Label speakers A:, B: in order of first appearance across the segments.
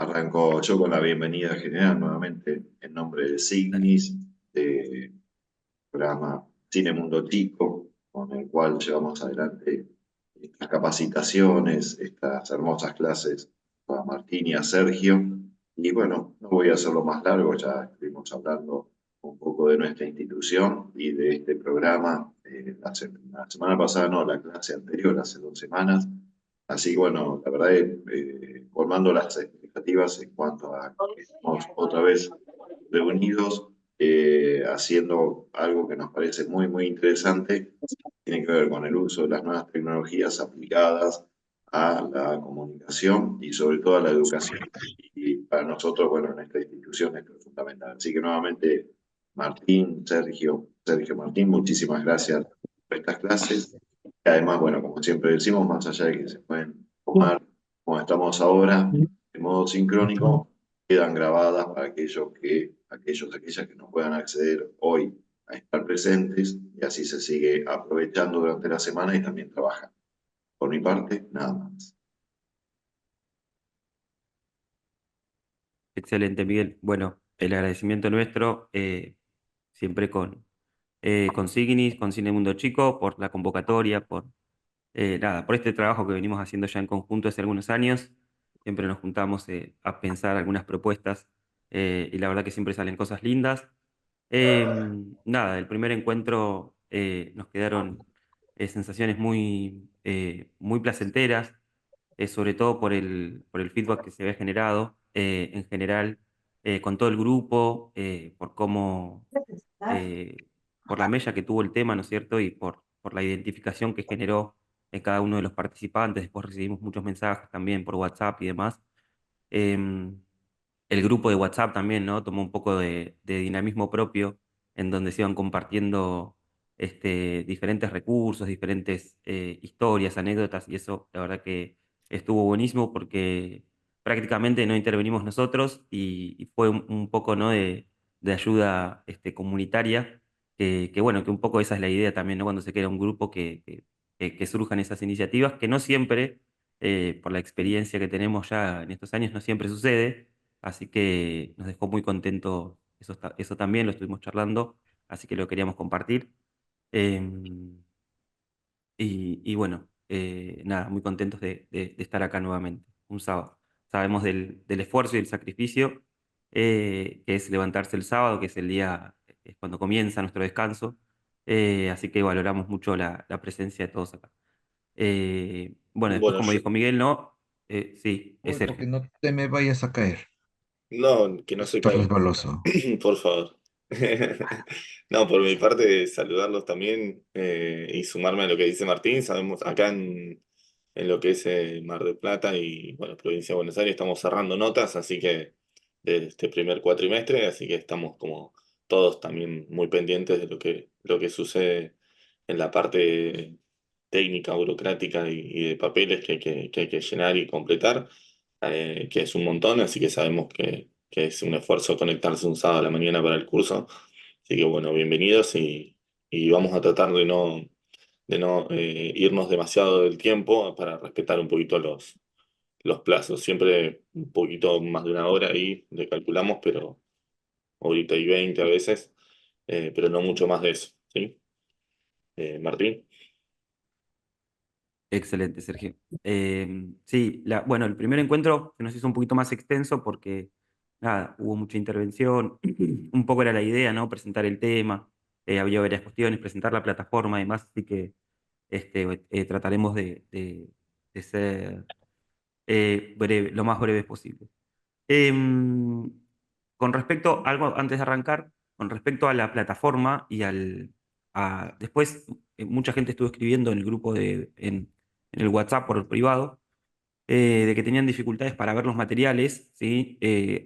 A: Arranco yo con la bienvenida general nuevamente en nombre de
B: Dale.
A: Signis, de programa Cine Mundo Chico, con el cual llevamos adelante estas capacitaciones, estas hermosas clases a Martín y a Sergio. Y bueno, no voy a hacerlo más largo, ya estuvimos hablando un poco de nuestra institución y de este programa la semana pasada, no, la clase anterior, hace 2 semanas. Así que bueno, la verdad es colmando las expectativas en cuanto a que estamos otra vez reunidos haciendo algo que nos parece muy, muy interesante. Tiene que ver con el uso de las nuevas tecnologías aplicadas a la comunicación y sobre todo a la educación. Y para nosotros, bueno, en esta institución esto es fundamental. Así que nuevamente, Martín, Sergio Martín, muchísimas gracias por estas clases. Y además, bueno, como siempre decimos, más allá de que se pueden tomar como estamos ahora, de modo sincrónico, quedan grabadas para aquellas que no puedan acceder hoy a estar presentes y así se sigue aprovechando durante la semana y también trabajan. Por mi parte, nada más.
B: Excelente, Miguel. Bueno, el agradecimiento nuestro, siempre con Signis, con Cine Mundo Chico, por la convocatoria, nada, por este trabajo que venimos haciendo ya en conjunto hace algunos años. Siempre nos juntamos a pensar algunas propuestas, y la verdad que siempre salen cosas lindas. Nada, el primer encuentro, nos quedaron sensaciones muy placenteras, sobre todo por el feedback que se había generado en general, con todo el grupo, eh, por la mella que tuvo el tema, ¿no es cierto? Y por la identificación que generó en cada uno de los participantes. Después recibimos muchos mensajes también por WhatsApp y demás. Em, el grupo de WhatsApp también, ¿no? Tomó un poco de dinamismo propio, en donde se iban compartiendo diferentes recursos, diferentes historias, anécdotas, y eso la verdad que estuvo buenísimo porque prácticamente no intervenimos nosotros y fue un poco, ¿no? de ayuda comunitaria, bueno, que un poco esa es la idea también, ¿no? Cuando se crea un grupo que surjan esas iniciativas, que no siempre, por la experiencia que tenemos ya en estos años, no siempre sucede. Así que nos dejó muy contentos, eso también lo estuvimos charlando, así que lo queríamos compartir. Em, y bueno, nada, muy contentos de estar acá nuevamente, un sábado. Sabemos del esfuerzo y del sacrificio, que es levantarse el sábado, que es cuando comienza nuestro descanso, así que valoramos mucho la presencia de todos acá. Bueno, después,
A: Bueno,
B: como
A: yo,
B: dijo Miguel, ¿no? Sí, es
C: Bueno, que
B: Sergio.
C: no te me vayas a caer.
A: no, que no se
C: Esto es
A: caiga,
C: resbaloso.
A: por favor. No, por mi parte, saludarlos también y sumarme a lo que dice Martín. Sabemos, acá en lo que es Mar del Plata y bueno, provincia de Buenos Aires, estamos cerrando notas, así que de este primer cuatrimestre, así que estamos como todos también muy pendientes de lo que sucede en la parte técnica, burocrática y de papeles que hay que llenar y completar, que es un montón, así que sabemos que es un esfuerzo conectarse un sábado a la mañana para el curso. Así que bueno, bienvenidos y vamos a tratar de no irnos demasiado del tiempo para respetar un poquito los plazos. Siempre un poquito más de una hora ahí le calculamos, pero ahorita y 20 a veces, pero no mucho más de eso, ¿sí? Martín.
B: Excelente, Sergio. Sí, bueno, el primer encuentro se nos hizo un poquito más extenso porque, nada, hubo mucha intervención, un poco era la idea, ¿no? Presentar el tema, había varias cuestiones, presentar la plataforma y demás, así que trataremos de ser lo más breves posible. Em, con respecto, algo antes de arrancar, con respecto a la plataforma después, mucha gente estuvo escribiendo en el grupo en el WhatsApp por privado, de que tenían dificultades para ver los materiales, ¿sí?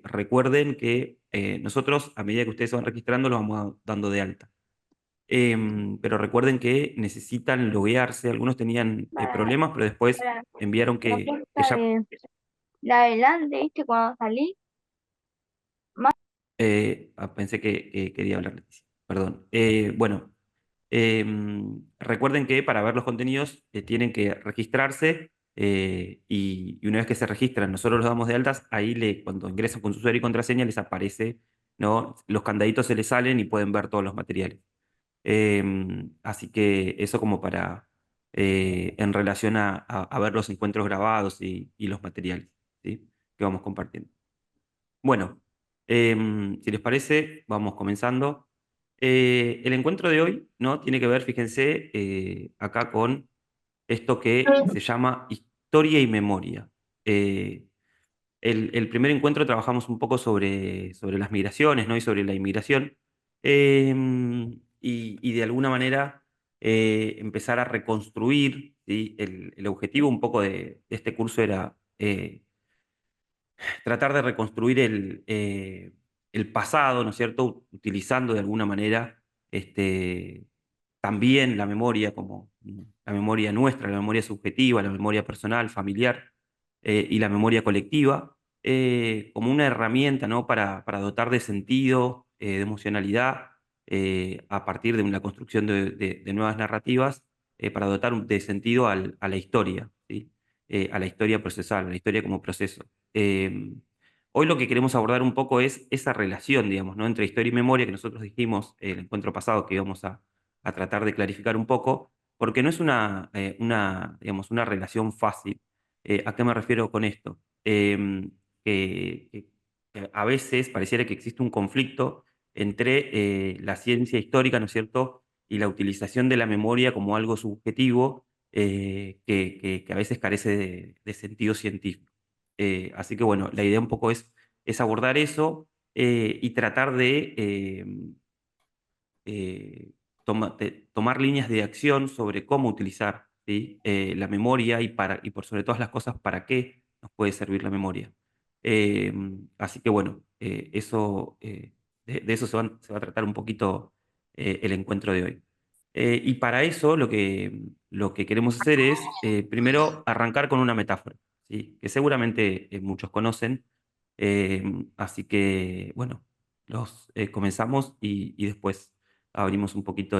B: Recuerden que nosotros, a medida que ustedes se van registrando, los vamos dando de alta. Pero recuerden que necesitan loguearse, algunos tenían problemas, pero después
D: Para
B: enviaron
D: la
B: que
D: fiesta
B: ya.
D: de la adelante, ¿viste? Cuando salí, más
B: Pensé que quería hablar Leticia. Perdón. Bueno, recuerden que para ver los contenidos tienen que registrarse y una vez que se registran, nosotros los damos de altas, ahí cuando ingresan con su usuario y contraseña les aparece, ¿no? Los candaditos se les salen y pueden ver todos los materiales. Así que eso como para, en relación a ver los encuentros grabados y los materiales, ¿sí? Que vamos compartiendo. Bueno, si les parece, vamos comenzando. El encuentro de hoy, ¿no? Tiene que ver, fíjense, acá con esto que se llama historia y memoria. El primer encuentro trabajamos un poco sobre las migraciones, ¿no? Y sobre la inmigración. Y de alguna manera empezar a reconstruir, ¿sí? El objetivo un poco de este curso era tratar de reconstruir el pasado, ¿no es cierto? Utilizando de alguna manera también la memoria, como la memoria nuestra, la memoria subjetiva, la memoria personal, familiar, y la memoria colectiva, como una herramienta, ¿no? Para dotar de sentido, de emocionalidad, a partir de una construcción de nuevas narrativas, para dotar de sentido a la historia, ¿sí? A la historia procesal, a la historia como proceso. Eh, Hoy lo que queremos abordar un poco es esa relación, digamos, ¿no? Entre historia y memoria, que nosotros dijimos el encuentro pasado que íbamos a tratar de clarificar un poco, porque no es digamos, una relación fácil. ¿A qué me refiero con esto? Que a veces pareciera que existe un conflicto entre la ciencia histórica, ¿no es cierto?, y la utilización de la memoria como algo subjetivo, que a veces carece de sentido científico. Así que bueno, la idea un poco es abordar eso, y tratar eh, de tomar líneas de acción sobre cómo utilizar, ¿sí? La memoria y por sobre todas las cosas para qué nos puede servir la memoria. Eh, Así que bueno, de eso se va a tratar un poquito el encuentro de hoy. Y para eso lo que queremos hacer es, primero, arrancar con una metáfora, ¿sí? Que seguramente muchos conocen. Eh, Así que, bueno, comenzamos y después abrimos un poquito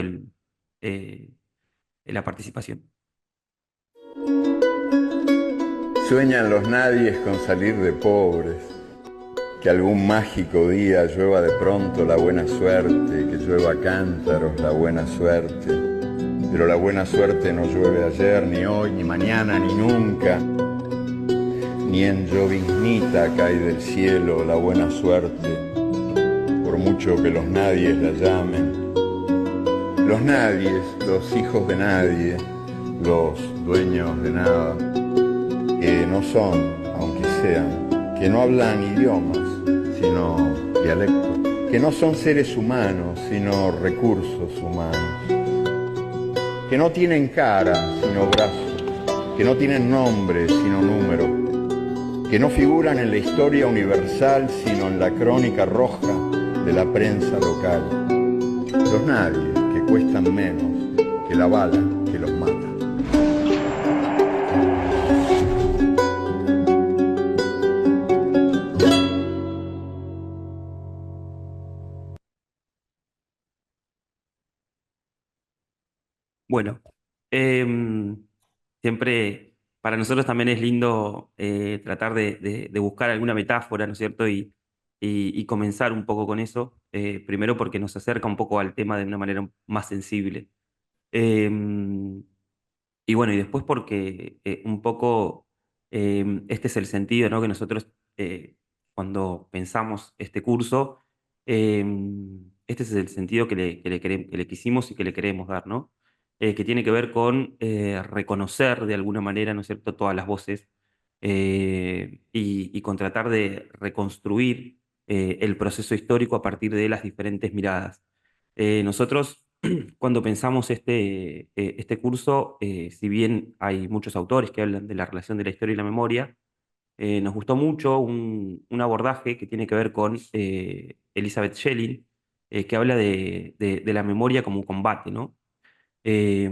B: eh, la participación.
C: Sueñan los nadies con salir de pobres, que algún mágico día llueva de pronto la buena suerte, que llueva a cántaros la buena suerte. Pero la buena suerte no llueve ayer, ni hoy, ni mañana, ni nunca. Ni en lloviznita cae del cielo la buena suerte, por mucho que los nadies la llamen. Los nadies, los hijos de nadie, los dueños de nada, que no son, aunque sean, que no hablan idiomas, sino dialectos, que no son seres humanos, sino recursos humanos, que no tienen cara, sino brazos, que no tienen nombre, sino número, que no figuran en la historia universal, sino en la crónica roja de la prensa local. Los nadies, que cuestan menos que la bala que los mata.
B: Bueno, em, siempre para nosotros también es lindo tratar de buscar alguna metáfora, ¿no es cierto? Y comenzar un poco con eso, primero porque nos acerca un poco al tema de una manera más sensible. Em, Y bueno, y después porque un poco este es el sentido, ¿no? Que nosotros cuando pensamos este curso, este es el sentido que le quisimos y que le queremos dar, ¿no? Que tiene que ver con reconocer de alguna manera, ¿no es cierto?, todas las voces, y con tratar de reconstruir el proceso histórico a partir de las diferentes miradas. Nosotros cuando pensamos este curso, si bien hay muchos autores que hablan de la relación de la historia y la memoria, nos gustó mucho un abordaje que tiene que ver con Elizabeth Schelling, que habla de la memoria como un combate, ¿no? Eh,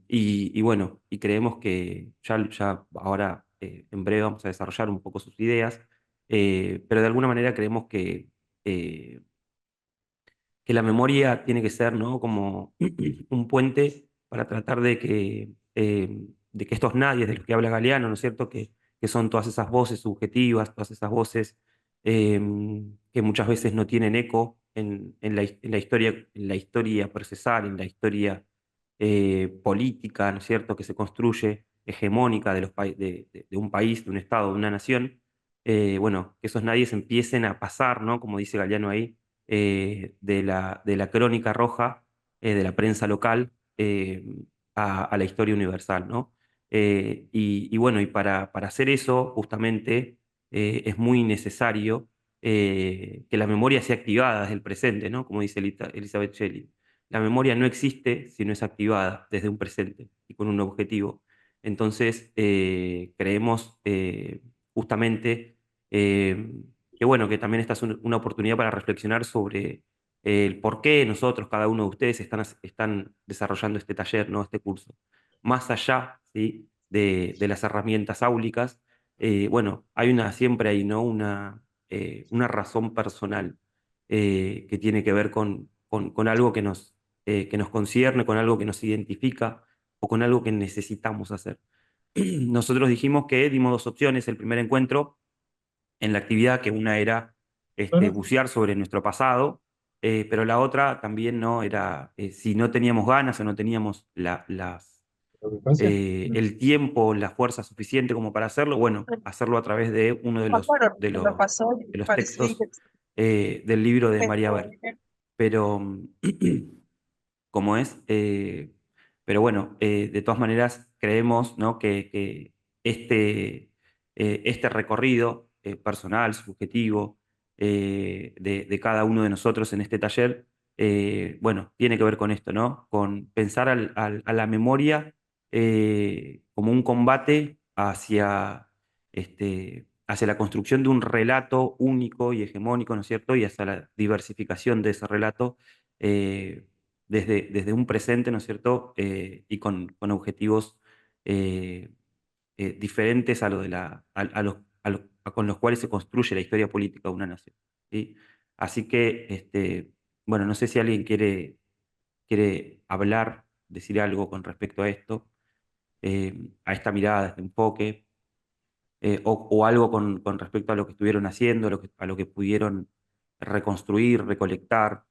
B: y bueno, y creemos que ya ahora en breve vamos a desarrollar un poco sus ideas, pero de alguna manera creemos eh, que la memoria tiene que ser, ¿no? Como un puente para tratar de que de que estos nadies de los que habla Galeano, ¿no es cierto?, que son todas esas voces subjetivas, todas esas voces que muchas veces no tienen eco en la historia procesal, en la historia política, ¿no es cierto?, que se construye hegemónica de un país, de un Estado, de una nación. Bueno, que esos nadies empiecen a pasar, ¿no?, como dice Galeano ahí, de la crónica roja, de la prensa local, a la historia universal, ¿no? Y bueno, y para hacer eso, justamente, es muy necesario que la memoria sea activada desde el presente, ¿no? Como dice Elizabeth Shelley. La memoria no existe si no es activada desde un presente y con un objetivo. Entonces, creemos justamente eh, que, bueno, que también esta es una oportunidad para reflexionar sobre el por qué nosotros, cada uno de ustedes, están desarrollando este taller, ¿no? Este curso. Más allá, ¿sí?, de las herramientas áulicas, bueno, siempre hay, ¿no?, una razón personal que tiene que ver con algo que nos concierne, con algo que nos identifica o con algo que necesitamos hacer. Nosotros dijimos que dimos dos opciones. El primer encuentro en la actividad, que una era bucear sobre nuestro pasado, pero la otra también no era, si no teníamos ganas o no teníamos el tiempo, la fuerza suficiente como para hacerlo, bueno, hacerlo a través de uno de los textos del libro de María Ver. Pero, como es, pero bueno, de todas maneras creemos, ¿no?, que este recorrido personal, subjetivo, de cada uno de nosotros en este taller, bueno, tiene que ver con esto, ¿no? Con pensar a la memoria como un combate hacia la construcción de un relato único y hegemónico, ¿no es cierto?, y hacia la diversificación de ese relato desde un presente, ¿no es cierto?, y con objetivos eh, diferentes a, lo de con los cuales se construye la historia política de una nación, ¿sí? Así que, bueno, no sé si alguien quiere hablar, decir algo con respecto a esto, a esta mirada, a este enfoque, o algo con respecto a lo que estuvieron haciendo, a lo que pudieron reconstruir, recolectar,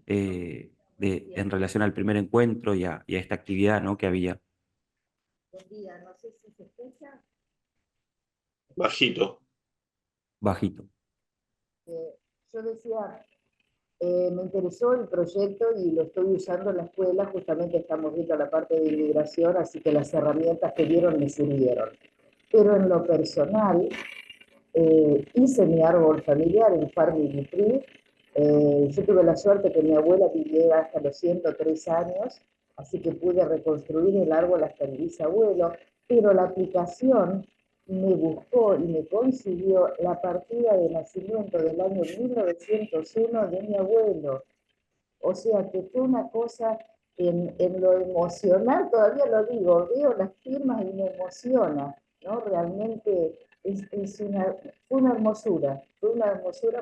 B: en relación al primer encuentro y a esta actividad, ¿no?, que había.
E: Buen día, no sé si se escucha.
F: Bajito.
B: Bajito.
E: Yo decía, me interesó el proyecto y lo estoy usando en la escuela, justamente estamos viendo la parte de inmigración, así que las herramientas que dieron me sirvieron. Pero en lo personal, hice mi árbol familiar en Family Tree. Yo tuve la suerte que mi abuela viviera hasta los 103 años, así que pude reconstruir el árbol hasta el bisabuelo, pero la aplicación me buscó y me consiguió la partida de nacimiento del año 1901 de mi abuelo. O sea que fue una cosa en lo emocional, todavía lo digo, veo las firmas y me emociona, ¿no? Realmente fue una hermosura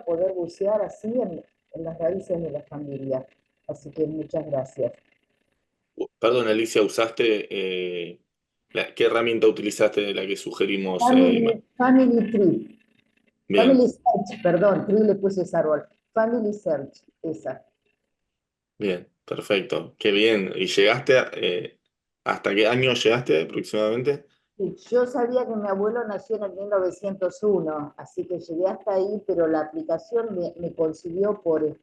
E: poder bucear así en las raíces de la familia. Así que muchas gracias.
F: Perdón, Alicia, ¿qué herramienta utilizaste de la que sugerimos?
E: Family Tree.
F: Bien,
E: Family Search, perdón, Tree le puse ese árbol. Family Search, esa.
F: bien, perfecto. Qué bien. ¿Y hasta qué año llegaste aproximadamente?
E: Yo sabía que mi abuelo nació en el 1901, así que llegué hasta ahí, pero la aplicación me consiguió por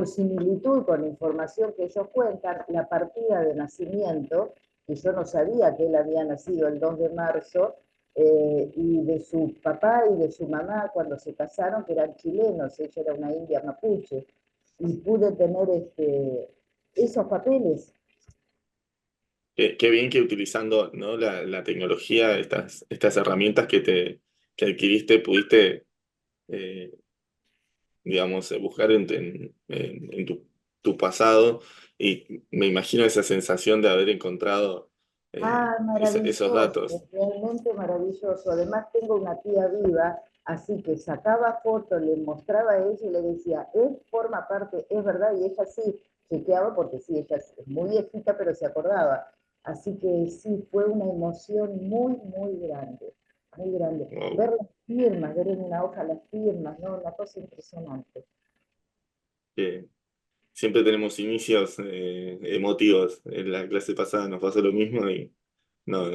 E: similitud con la información que ellos cuentan, la partida de nacimiento, que yo no sabía que él había nacido el 2 de marzo, y de su papá y de su mamá cuando se casaron, que eran chilenos, ella era una india mapuche, y pude tener esos papeles.
F: Qué bien que utilizando, ¿no?, la tecnología, estas herramientas que adquiriste, pudiste, eh, digamos, buscar en tu pasado, y me imagino esa sensación de haber encontrado esos
E: Maravilloso,
F: datos.
E: realmente maravilloso. Además tengo una tía viva, así que sacaba fotos, le mostraba a ella y le decía, forma parte, es verdad, y ella sí chequeaba porque sí, ella es muy viejita, pero se acordaba. Así que sí, fue una emoción muy, muy grande, muy grande.
F: Wow.
E: Ver las firmas, ver en una hoja las firmas, ¿no? Una cosa impresionante.
F: Que siempre tenemos inicios emotivos. En la clase pasada nos pasó lo mismo y no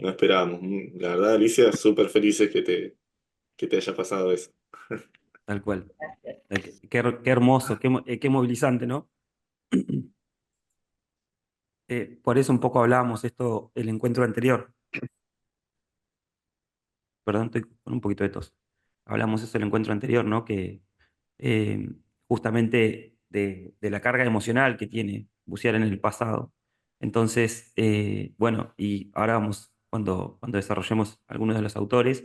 F: esperábamos. La verdad, Alicia, súper felices que te haya pasado eso.
B: Tal cual. Qué hermoso, qué movilizante, ¿no? Por eso un poco hablábamos esto el encuentro anterior. Perdón, estoy con un poquito de tos. Hablamos eso el encuentro anterior, ¿no? Que eh, justamente de la carga emocional que tiene bucear en el pasado. Entonces, bueno, y ahora vamos, cuando desarrollemos algunos de los autores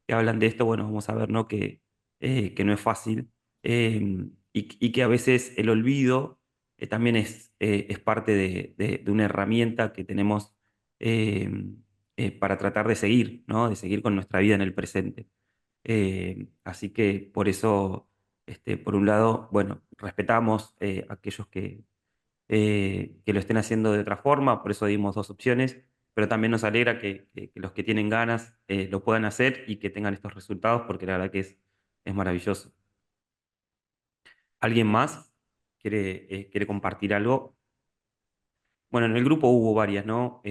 B: que hablan de esto, bueno, vamos a ver, ¿no? Que no es fácil y que a veces el olvido también es parte de una herramienta que tenemos eh, para tratar de seguir, ¿no? De seguir con nuestra vida en el presente. Así que por eso, por un lado, bueno, respetamos a aquellos que lo estén haciendo de otra forma, por eso dimos dos opciones, pero también nos alegra que los que tienen ganas lo puedan hacer y que tengan estos resultados, porque la verdad que es maravilloso. ¿Alguien más quiere compartir algo? Bueno, en el grupo hubo varias, ¿no?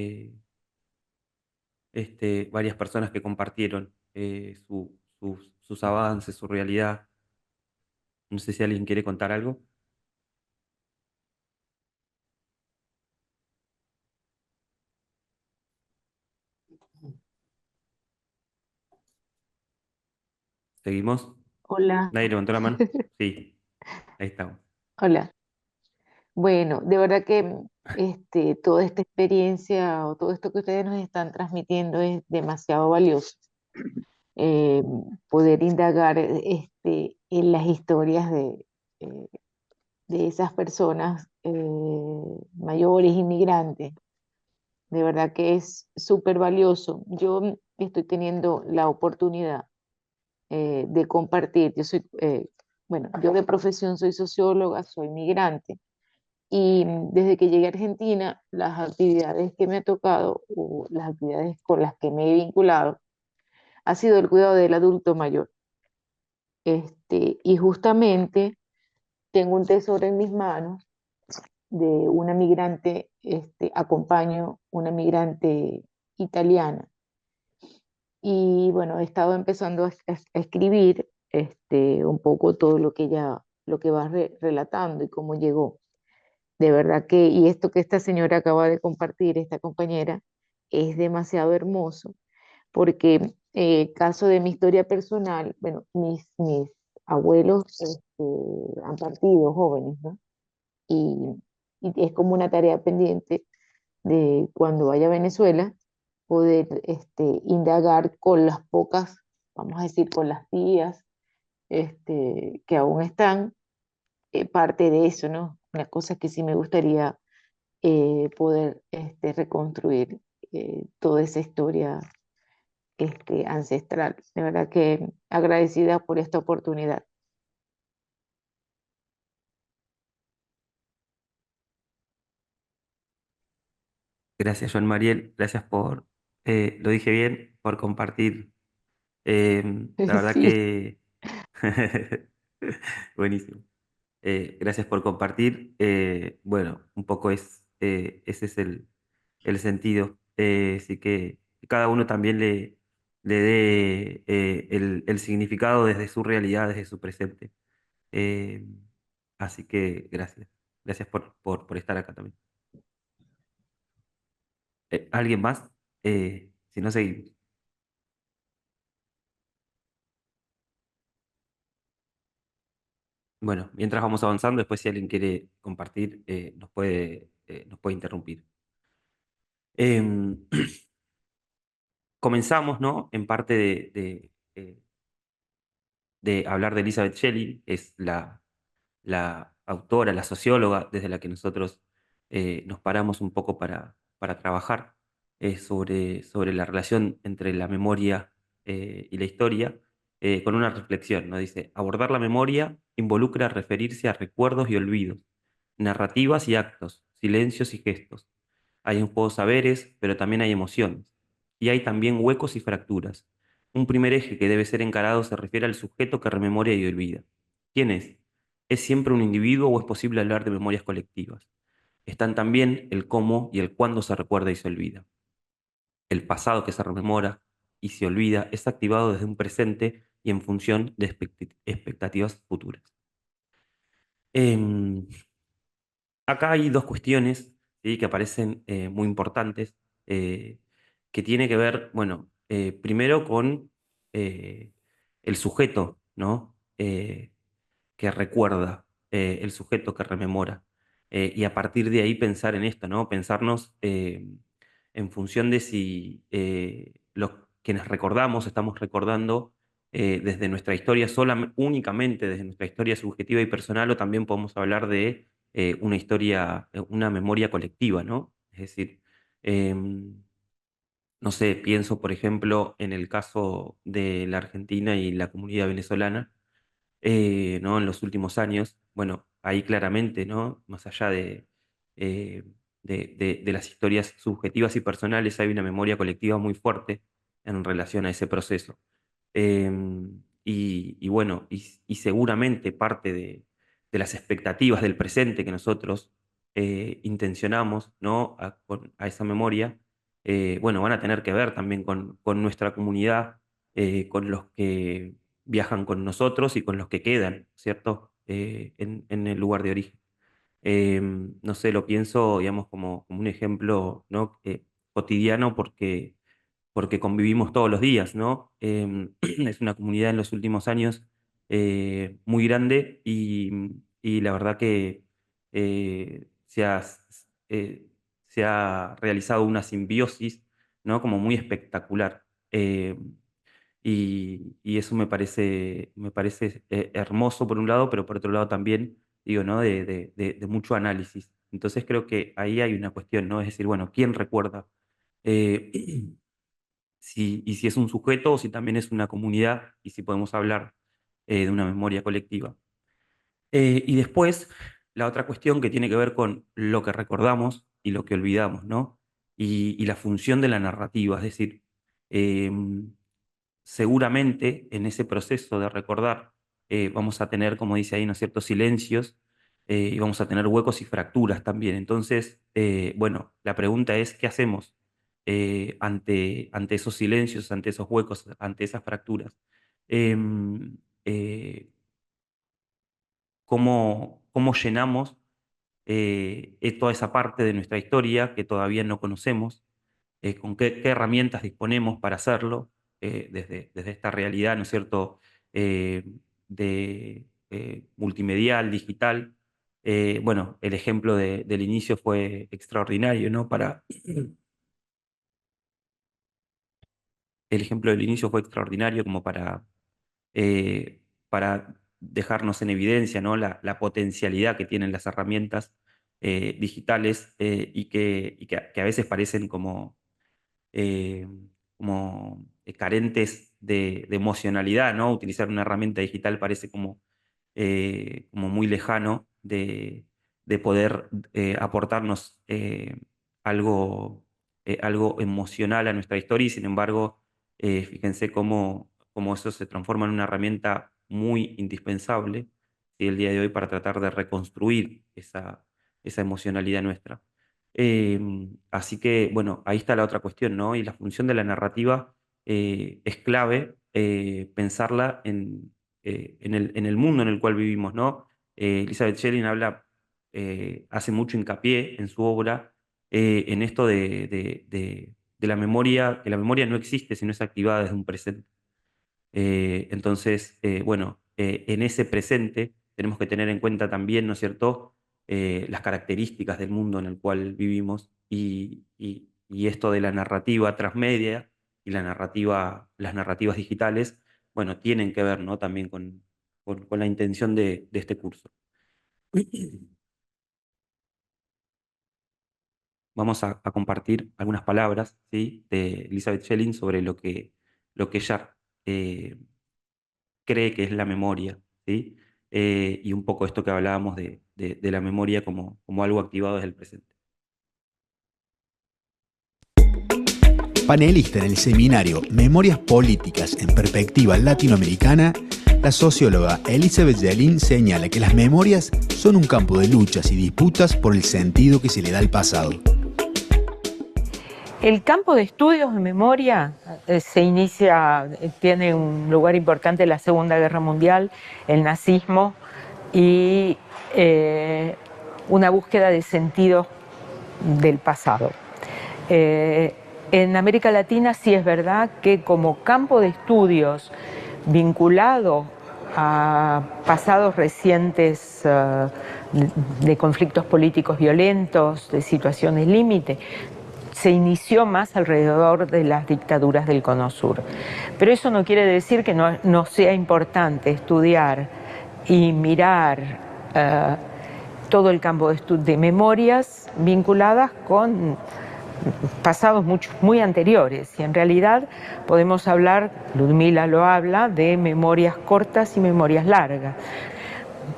B: Varias personas que compartieron sus avances, su realidad. No sé si alguien quiere contar algo. ¿Seguimos?
G: Hola,
B: ¿Nadie levantó la mano? Sí, ahí estamos.
G: hola. Bueno, de verdad que toda esta experiencia o todo esto que ustedes nos están transmitiendo es demasiado valioso. Eh, Poder indagar en las historias eh, de esas personas mayores, inmigrantes, de verdad que es súper valioso. Yo estoy teniendo la oportunidad de compartir. Bueno, yo de profesión soy socióloga, soy migrante. Y desde que llegué a Argentina, las actividades que me ha tocado o las actividades con las que me he vinculado ha sido el cuidado del adulto mayor. Y justamente tengo un tesoro en mis manos de una migrante, acompaño una migrante italiana. Y bueno, he estado empezando a escribir un poco todo lo que ella, lo que va relatando y cómo llegó. De verdad que, y esto que esta señora acaba de compartir, esta compañera, es demasiado hermoso, porque caso de mi historia personal, bueno, mis abuelos han partido jóvenes, ¿no? Y, y es como una tarea pendiente de cuando vaya a Venezuela, poder indagar con las pocas, vamos a decir, con las tías que aún están, parte de eso, ¿no? Una cosa que sí me gustaría poder reconstruir toda esa historia ancestral. De verdad que agradecida por esta oportunidad.
B: Gracias, Joan Mariel. Gracias lo dije bien, por compartir. La verdad
G: Sí,
B: que... Buenísimo. Gracias por compartir. Bueno, un poco ese es el sentido. Así que cada uno también le dé el significado desde su realidad, desde su presente. Eh, Así que gracias. Gracias por estar acá también. ¿Alguien más? Si no, seguimos. Bueno, mientras vamos avanzando, después si alguien quiere compartir, nos puede interrumpir. Em, Comenzamos, ¿no? En parte de hablar de Elizabeth Shelley, que es la autora, la socióloga desde la que nosotros nos paramos un poco para trabajar sobre la relación entre la memoria y la historia, con una reflexión, ¿no? Dice, abordar la memoria involucra referirse a recuerdos y olvidos, narrativas y actos, silencios y gestos. Hay en juego saberes, pero también hay emociones. Y hay también huecos y fracturas. Un primer eje que debe ser encarado se refiere al sujeto que rememoria y olvida. ¿Quién es? ¿Es siempre un individuo o es posible hablar de memorias colectivas? Están también el cómo y el cuándo se recuerda y se olvida. El pasado que se rememora y se olvida es activado desde un presente y en función de expectativas futuras. Em, Acá hay dos cuestiones, ¿sí?, que aparecen muy importantes, eh, que tiene que ver, bueno, primero con eh, el sujeto, ¿no? Que recuerda, el sujeto que rememora. Y a partir de ahí pensar en esto, ¿no? Pensarnos en función de si los quienes recordamos estamos recordando desde nuestra historia únicamente desde nuestra historia subjetiva y personal, o también podemos hablar de una historia, una memoria colectiva, ¿no? Es decir, em, no sé, pienso por ejemplo en el caso de la Argentina y la comunidad venezolana, ¿no? En los últimos años, bueno, ahí claramente, ¿no? Más allá eh, de las historias subjetivas y personales, hay una memoria colectiva muy fuerte en relación a ese proceso. Y bueno, y seguramente parte de las expectativas del presente que nosotros intencionamos, ¿no? A esa memoria, bueno, van a tener que ver también con nuestra comunidad, con los que viajan con nosotros y con los que quedan, ¿cierto? En el lugar de origen. No sé, lo pienso, digamos, como un ejemplo, ¿no? Cotidiano porque convivimos todos los días, ¿no? Es una comunidad en los últimos años muy grande y la verdad que se eh, se ha realizado una simbiosis, ¿no? Como muy espectacular. Y eso me parece hermoso por un lado, pero por otro lado también, digo, ¿no? De mucho análisis. Entonces creo que ahí hay una cuestión, ¿no? Es decir, bueno, ¿quién recuerda? Eh, y si es un sujeto o si también es una comunidad y si podemos hablar de una memoria colectiva. Y después, la otra cuestión que tiene que ver con lo que recordamos y lo que olvidamos, ¿no? Y la función de la narrativa, es decir, em, seguramente en ese proceso de recordar vamos a tener, como dice ahí, ¿no es cierto?, silencios y vamos a tener huecos y fracturas también. Entonces, bueno, la pregunta es, ¿qué hacemos ante esos silencios, ante esos huecos, ante esas fracturas? Em, eh, ¿Cómo llenamos toda esa parte de nuestra historia que todavía no conocemos? ¿Con qué herramientas disponemos para hacerlo desde esta realidad, ¿no es cierto?, eh, multimedial, digital. Bueno, el ejemplo del inicio fue extraordinario, ¿no? El ejemplo del inicio fue extraordinario como para dejarnos en evidencia, ¿no? La potencialidad que tienen las herramientas digitales que a veces parecen eh, como carentes de emocionalidad, ¿no? Utilizar una herramienta digital parece como muy lejano de poder aportarnos algo emocional a nuestra historia y sin embargo, fíjense cómo eso se transforma en una herramienta muy indispensable, ¿sí?, el día de hoy para tratar de reconstruir esa emocionalidad nuestra. Así que, bueno, ahí está la otra cuestión, ¿no? Y la función de la narrativa es clave pensarla en el mundo en el cual vivimos, ¿no? Elizabeth Schelling hace mucho hincapié en su obra en esto de la memoria, que la memoria no existe si no es activada desde un presente. Entonces, bueno, en ese presente tenemos que tener en cuenta también, ¿no es cierto?, las características del mundo en el cual vivimos y esto de la narrativa transmedia y las narrativas digitales, bueno, tienen que ver, ¿no?, también con la intención de este curso. Vamos a compartir algunas palabras, ¿sí?, de Elizabeth Schelling sobre lo que ella cree que es la memoria, ¿sí? Y un poco esto que hablábamos de la memoria como algo activado desde el presente.
H: panelista en el seminario Memorias Políticas en Perspectiva Latinoamericana, la socióloga Elizabeth Jellin señala que las memorias son un campo de luchas y disputas por el sentido que se le da al pasado.
G: El campo de estudios de memoria tiene un lugar importante en la Segunda Guerra Mundial, el nazismo y una búsqueda de sentido del pasado. En América Latina sí es verdad que como campo de estudios vinculado a pasados recientes de conflictos políticos violentos, de situaciones límite, se inició más alrededor de las dictaduras del Cono Sur. Pero eso no quiere decir que no sea importante estudiar y mirar todo el campo de memorias vinculadas con pasados muy anteriores. Y en realidad podemos hablar, Ludmila lo habla, de memorias cortas y memorias largas.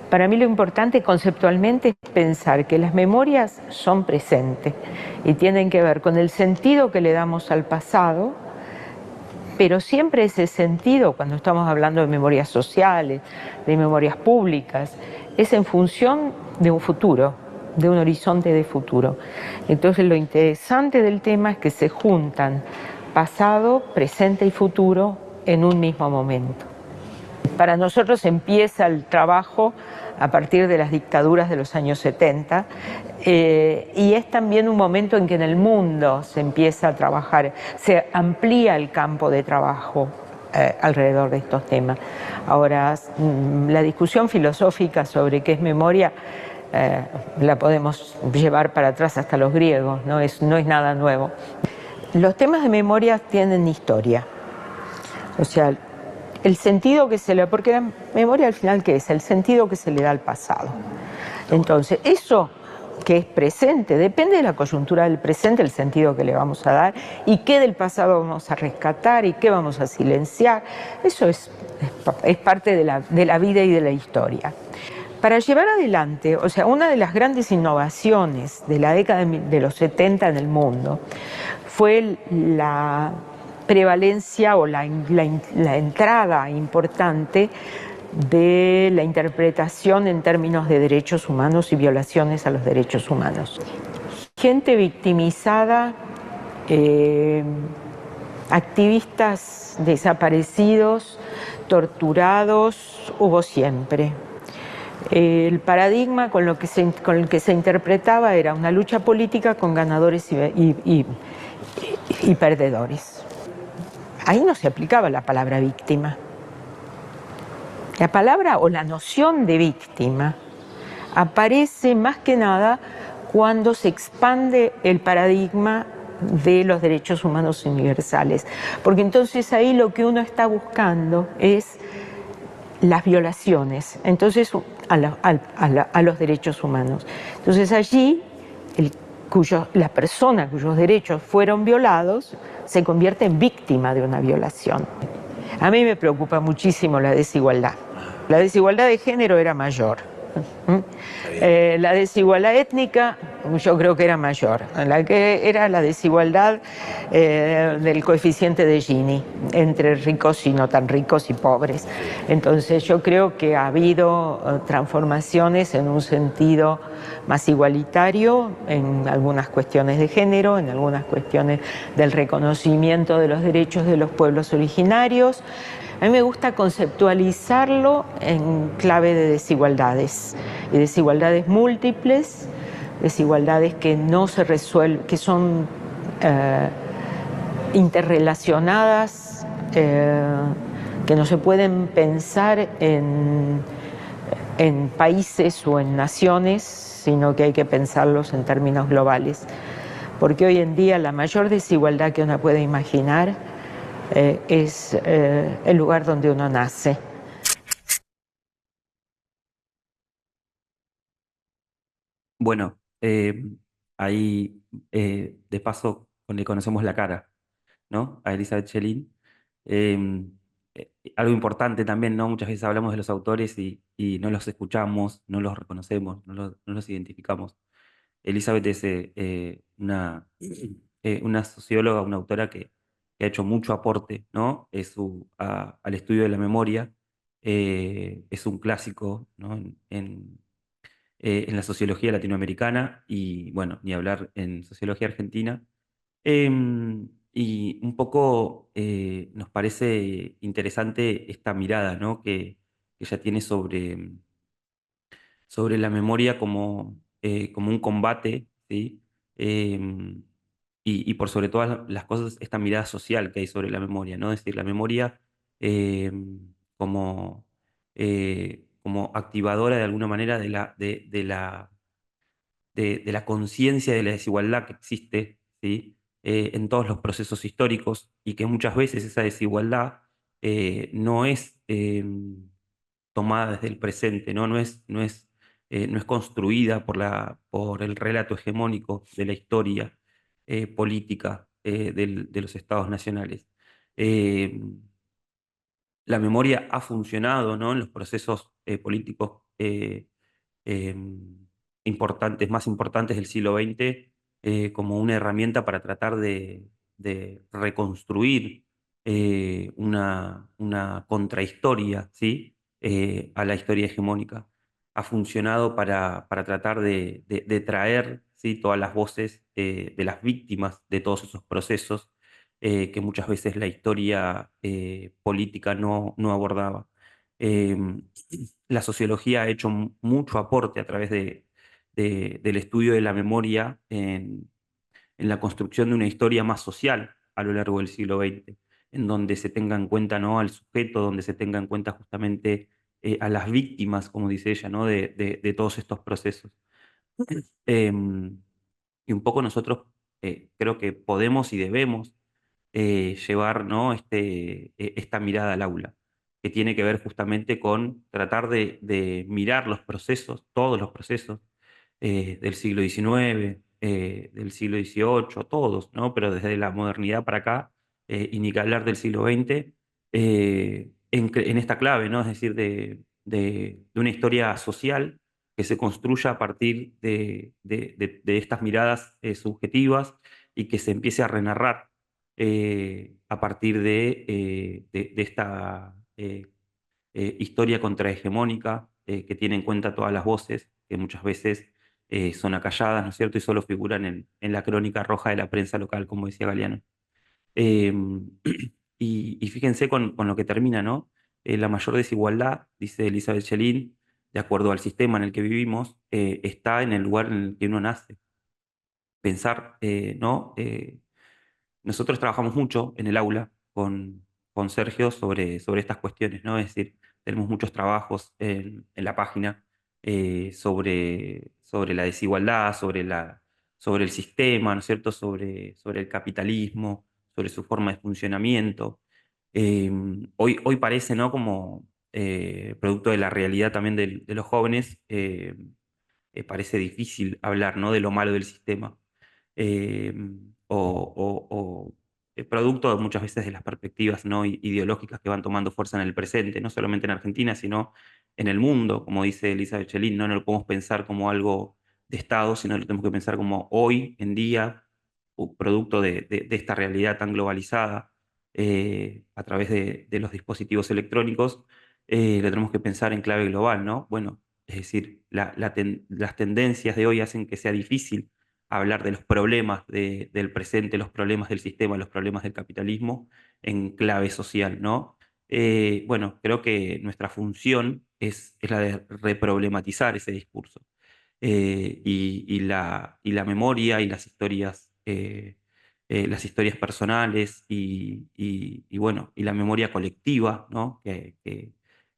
G: Para mí lo importante conceptualmente es pensar que las memorias son presentes y tienen que ver con el sentido que le damos al pasado, pero siempre ese sentido, cuando estamos hablando de memorias sociales, de memorias públicas, es en función de un futuro, de un horizonte de futuro. Entonces lo interesante del tema es que se juntan pasado, presente y futuro en un mismo momento. Para nosotros empieza el trabajo a partir de las dictaduras de los años 70 y es también un momento en que en el mundo se empieza a trabajar, se amplía el campo de trabajo alrededor de estos temas. Ahora, la discusión filosófica sobre qué es memoria la podemos llevar para atrás hasta los griegos, no es nada nuevo. Los temas de memoria tienen historia, o sea, el sentido que se le da, porque la memoria al final, ¿qué es? El sentido que se le da al pasado. Entonces, eso que es presente, depende de la coyuntura del presente, el sentido que le vamos a dar, y qué del pasado vamos a rescatar y qué vamos a silenciar. Eso es parte de la vida y de la historia. Para llevar adelante, o sea, una de las grandes innovaciones de la década de los 70 en el mundo fue la prevalencia o la entrada importante de la interpretación en términos de derechos humanos y violaciones a los derechos humanos. Gente victimizada, activistas desaparecidos, torturados, hubo siempre. El paradigma con el que se interpretaba era una lucha política con ganadores y perdedores. Ahí no se aplicaba la palabra víctima. La palabra o la noción de víctima aparece más que nada cuando se expande el paradigma de los derechos humanos universales, porque entonces ahí lo que uno está buscando es las violaciones, entonces a los derechos humanos. Entonces allí la persona cuyos derechos fueron violados se convierte en víctima de una violación. A mí me preocupa muchísimo la desigualdad. La desigualdad de género era mayor. La desigualdad étnica yo creo que era mayor, la que era la desigualdad del coeficiente de Gini entre ricos y no tan ricos y pobres. Entonces yo creo que ha habido transformaciones en un sentido más igualitario en algunas cuestiones de género, en algunas cuestiones del reconocimiento de los derechos de los pueblos originarios. A mí me gusta conceptualizarlo en clave de desigualdades, y desigualdades múltiples, desigualdades que no se resuelven, que son interrelacionadas, que no se pueden pensar en países o en naciones, sino que hay que pensarlos en términos globales. Porque hoy en día la mayor desigualdad que uno puede imaginar es el lugar donde uno nace.
B: Bueno, ahí de paso le conocemos la cara, ¿no? A Elizabeth Jellin. Algo importante también, ¿no? Muchas veces hablamos de los autores y no los escuchamos, no los reconocemos, no los identificamos. Elizabeth es una socióloga, una autora que que ha hecho mucho aporte, ¿no? Al estudio de la memoria. Es un clásico, ¿no? En la sociología latinoamericana y, bueno, ni hablar en sociología argentina. Y un poco nos parece interesante esta mirada, ¿no? que ella tiene sobre la memoria como un combate, ¿sí? Em, y por sobre todas las cosas, esta mirada social que hay sobre la memoria, ¿no? Es decir, la memoria como activadora de alguna manera de la conciencia de la desigualdad que existe, ¿sí? En todos los procesos históricos y que muchas veces esa desigualdad no es tomada desde el presente, ¿no? No es construida por el relato hegemónico de la historia política de los estados nacionales. Eh, la memoria ha funcionado, ¿no? En los procesos políticos eh, más importantes del siglo XX como una herramienta para tratar de reconstruir una contrahistoria, ¿sí? A la historia hegemónica. Ha funcionado para tratar de traer, ¿sí? Todas las voces de las víctimas de todos esos procesos que muchas veces la historia política no abordaba. Eh, la sociología ha hecho mucho aporte a través del estudio de la memoria en la construcción de una historia más social a lo largo del siglo XX, en donde se tenga en cuenta, ¿no? Al sujeto, donde se tenga en cuenta justamente a las víctimas, como dice ella, ¿no? de todos estos procesos. Em, y un poco nosotros creo que podemos y debemos llevar, ¿no? Esta mirada al aula, que tiene que ver justamente con tratar de mirar los procesos, todos los procesos del siglo XIX, del siglo XVIII, todos, ¿no? Pero desde la modernidad para acá, y ni que hablar del siglo XX, en esta clave, ¿no? Es decir, de una historia social que se construya a partir de estas miradas subjetivas y que se empiece a renarrar a partir de esta historia contrahegemónica que tiene en cuenta todas las voces, que muchas veces son acalladas, ¿no es cierto? Y solo figuran en la crónica roja de la prensa local, como decía Galeano. Eh, y fíjense con lo que termina, ¿no? La mayor desigualdad, dice Elizabeth Schelin, de acuerdo al sistema en el que vivimos, está en el lugar en el que uno nace. Pensar, ¿no? Nosotros trabajamos mucho en el aula con Sergio sobre estas cuestiones, ¿no? Es decir, tenemos muchos trabajos en la página sobre la desigualdad, sobre el sistema, ¿no es cierto? Sobre el capitalismo, sobre su forma de funcionamiento. Hoy parece, ¿no? Como producto de la realidad también de los jóvenes, parece difícil hablar, ¿no? De lo malo del sistema eh, o producto muchas veces de las perspectivas no ideológicas que van tomando fuerza en el presente, no solamente en Argentina, sino en el mundo, como dice Elizabeth Schelin, no lo podemos pensar como algo de Estado, sino lo tenemos que pensar como hoy en día, producto de esta realidad tan globalizada a través de los dispositivos electrónicos, lo tenemos que pensar en clave global, ¿no? Bueno, es decir, las tendencias de hoy hacen que sea difícil hablar de los problemas del presente, los problemas del sistema, los problemas del capitalismo en clave social, ¿no? Bueno, creo que nuestra función es la de reproblematizar ese discurso. Y la memoria y las historias personales y bueno, y la memoria colectiva, ¿no? Que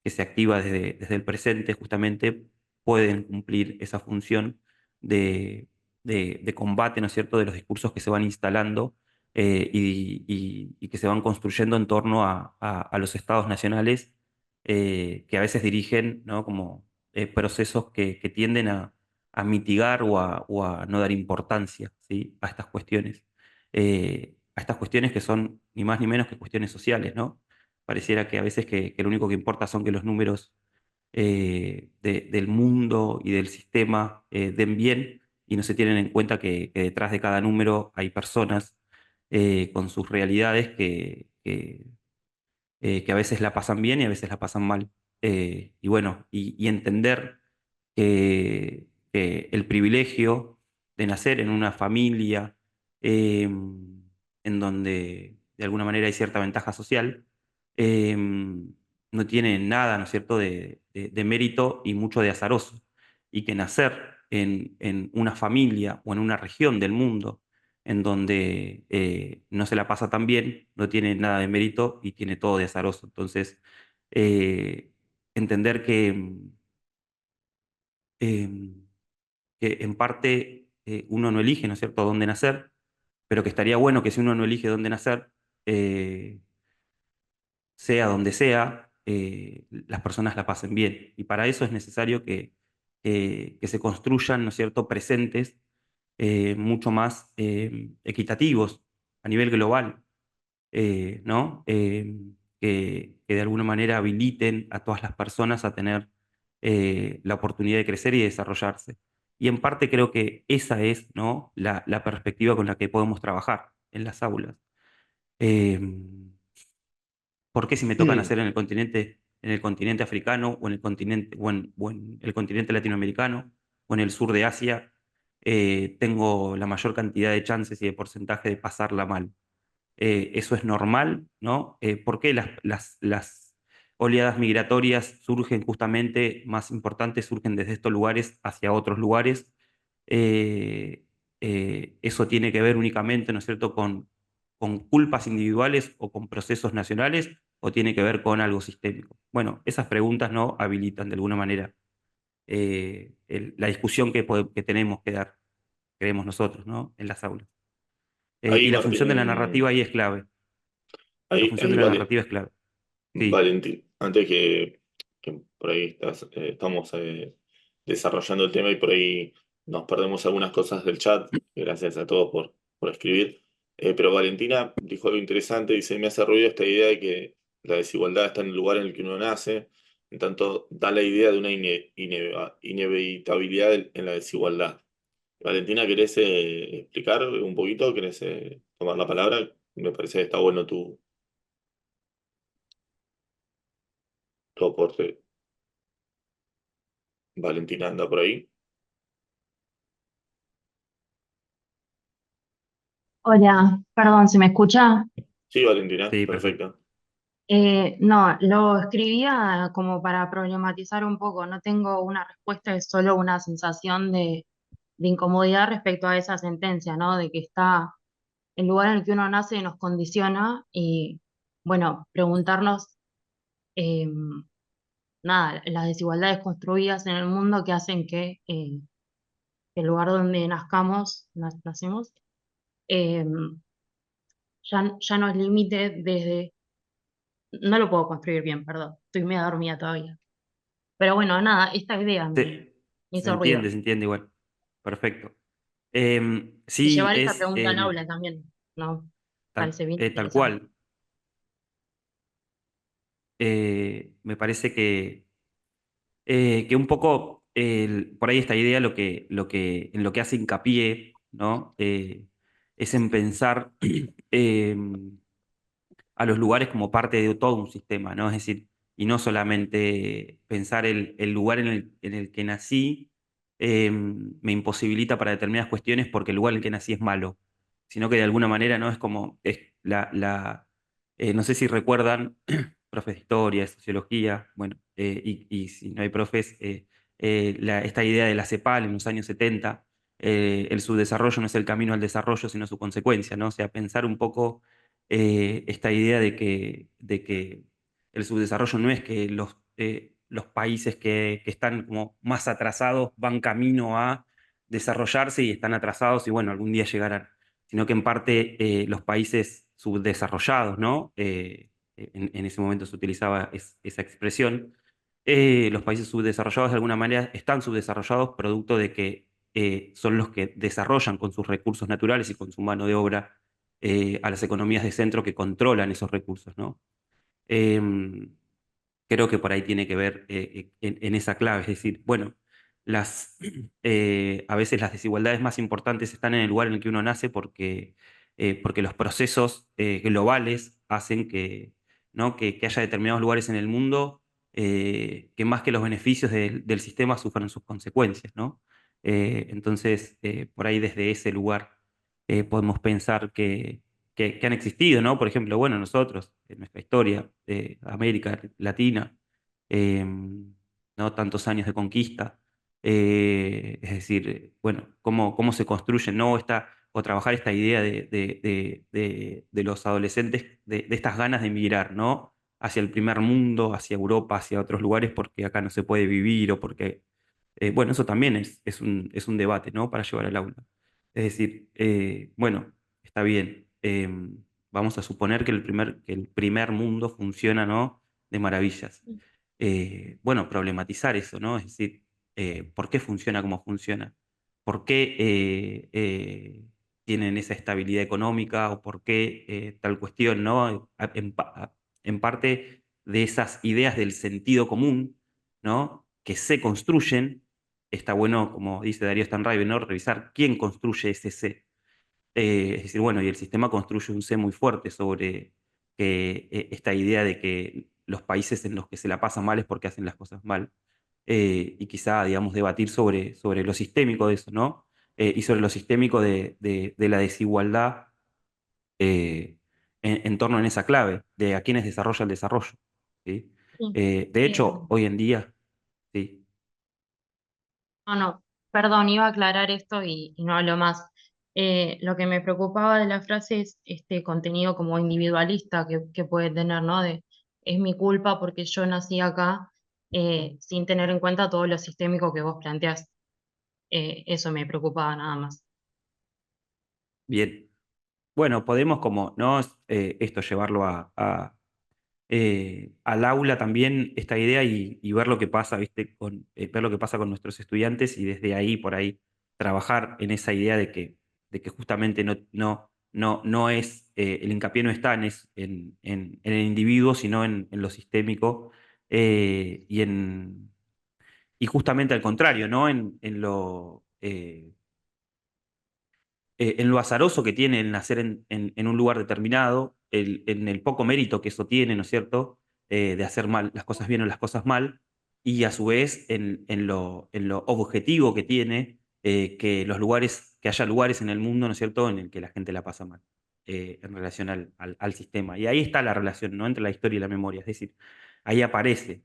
B: se activa desde el presente justamente pueden cumplir esa función de combate, ¿no es cierto?, de los discursos que se van instalando y que se van construyendo en torno a los estados nacionales que a veces dirigen, ¿no? como procesos que tienden a mitigar o a no dar importancia, ¿sí? A estas cuestiones que son ni más ni menos que cuestiones sociales, ¿no? Pareciera que a veces que lo único que importa son que los números del mundo y del sistema den bien y no se tienen en cuenta que detrás de cada número hay personas con sus realidades que a veces la pasan bien y a veces la pasan mal. Y bueno, y entender que el privilegio de nacer en una familia en donde de alguna manera hay cierta ventaja social, eh, no tiene nada, ¿no es cierto?, de mérito y mucho de azaroso. Y que nacer en una familia o en una región del mundo en donde no se la pasa tan bien, no tiene nada de mérito y tiene todo de azaroso. Entonces, eh, entender em, que en parte uno no elige, ¿no es cierto?, dónde nacer, pero que estaría bueno que si uno no elige dónde nacer, sea donde sea, las personas la pasen bien. Y para eso es necesario que se construyan, ¿no es cierto?, presentes mucho más equitativos a nivel global, ¿no? Que de alguna manera habiliten a todas las personas a tener la oportunidad de crecer y desarrollarse. Y en parte creo que esa es, ¿no?, la perspectiva con la que podemos trabajar en las aulas. Eh, ¿Por qué si me toca nacer en el continente africano o en el continente, o en el continente latinoamericano o en el sur de Asia, tengo la mayor cantidad de chances y de porcentaje de pasarla mal? Eso es normal, ¿no? ¿Por qué las oleadas migratorias surgen justamente, más importantes, surgen desde estos lugares hacia otros lugares? Eh, Eso tiene que ver únicamente, ¿no es cierto?, con culpas individuales o con procesos nacionales, o tiene que ver con algo sistémico. Bueno, esas preguntas no habilitan de alguna manera la discusión que tenemos que dar, creemos nosotros, ¿no?, en las aulas.
F: Ahí,
B: Y la función de la
F: Martín,
B: narrativa ahí es clave. La
F: ahí,
B: función
F: ahí
B: de la
F: vale.
B: narrativa es clave. Sí,
F: Valentín, antes que por ahí estamos desarrollando el tema y por ahí nos perdemos algunas cosas del chat, gracias a todos por escribir. Pero Valentina dijo algo interesante, dice, me hace ruido esta idea de que la desigualdad está en el lugar en el que uno nace, en tanto da la idea de una inevitabilidad en la desigualdad. Valentina, ¿querés explicar un poquito? ¿Querés tomar la palabra? Me parece que está bueno tu aporte. Valentina anda por ahí.
I: Hola, perdón, ¿se me escucha?
F: Sí, Valentina,
B: sí, perfecto.
F: perfecto.
I: No, lo escribía como para problematizar un poco. No tengo una respuesta, es solo una sensación de incomodidad respecto a esa sentencia, ¿no? De que está el lugar en el que uno nace nos condiciona y, bueno, preguntarnos, eh, nada, las desigualdades construidas en el mundo que hacen que el lugar donde nazcamos, nacemos, eh, ya nos limite desde. No lo puedo construir bien, perdón. Estoy medio dormida todavía. Pero bueno, nada, esta idea me hizo ruido.
B: Se entiende igual. Perfecto.
I: Y
B: Sí,
I: llevar esta pregunta al aula también, ¿no? Parece bien
B: tal
I: interesante.
B: cual. Me parece que un poco por ahí esta idea en lo que hace hincapié, ¿no? Es en pensar a los lugares como parte de todo un sistema, ¿no? Es decir, y no solamente pensar el lugar en el que nací me imposibilita para determinadas cuestiones porque el lugar en el que nací es malo, sino que de alguna manera no es como, no sé si recuerdan, profes de historia, de sociología, bueno, y si no hay profes, esta idea de la CEPAL en los años 70, el subdesarrollo no es el camino al desarrollo, sino su consecuencia, ¿no? O sea, pensar un poco esta idea de que el subdesarrollo no es que los países que están como más atrasados van camino a desarrollarse y están atrasados y bueno, algún día llegarán, sino que en parte los países subdesarrollados, ¿no? En ese momento se utilizaba esa expresión. Los países subdesarrollados de alguna manera están subdesarrollados producto de que son los que desarrollan con sus recursos naturales y con su mano de obra a las economías de centro que controlan esos recursos, ¿no? Em, Creo que por ahí tiene que ver en esa clave, es decir, bueno, a veces las desigualdades más importantes están en el lugar en el que uno nace porque porque los procesos globales hacen que, ¿no? que haya determinados lugares en el mundo que más que los beneficios del sistema sufran sus consecuencias, ¿no? Entonces, por ahí desde ese lugar podemos pensar que han existido, ¿no? Por ejemplo, bueno, nosotros, en nuestra historia de América Latina, ¿no? Tantos años de conquista, es decir, bueno, cómo se construye, ¿no? O trabajar esta idea de los adolescentes, de estas ganas de emigrar, ¿no? Hacia el primer mundo, hacia Europa, hacia otros lugares, porque acá no se puede vivir o porque, bueno, eso también es un debate, ¿no? Para llevar al aula. Es decir, bueno, está bien, vamos a suponer que el primer mundo funciona, ¿no? De maravillas. Bueno, problematizar eso, ¿no? Es decir, ¿por qué funciona como funciona? ¿Por qué tienen esa estabilidad económica o por qué tal cuestión, ¿no? En parte de esas ideas del sentido común, ¿no? Que se construyen, está bueno, como dice Darío Stanraiver, ¿no? Revisar quién construye ese C. Es decir, bueno, y el sistema construye un C muy fuerte sobre esta idea de que los países en los que se la pasan mal es porque hacen las cosas mal. Y quizá, digamos, debatir sobre lo sistémico de eso, ¿no? Y sobre lo sistémico de la desigualdad en torno en esa clave, de a quienes desarrolla el desarrollo. ¿Sí?
I: Sí.
B: De hecho, hoy en día, sí,
I: No, no, perdón, iba a aclarar esto y no hablo más. Lo que me preocupaba de la frase es este contenido como individualista que puede tener, ¿no? Es mi culpa porque yo nací acá sin tener en cuenta todo lo sistémico que vos planteás. Eso me preocupaba nada más.
B: bien. Bueno, podemos como, ¿no? Esto llevarlo al aula también esta idea y ver lo que pasa, ¿viste? Ver lo que pasa con nuestros estudiantes y desde ahí, por ahí, trabajar en esa idea de que justamente no es, el hincapié no está en el individuo, sino en lo sistémico y justamente al contrario, ¿no? En lo azaroso que tiene el nacer en un lugar determinado, en el poco mérito que eso tiene, ¿no es cierto? De hacer mal, las cosas bien o las cosas mal, y a su vez en lo objetivo que tiene que haya lugares en el mundo, ¿no es cierto?, en el que la gente la pasa mal, en relación al sistema. Y ahí está la relación, ¿no? Entre la historia y la memoria. Es decir, ahí aparece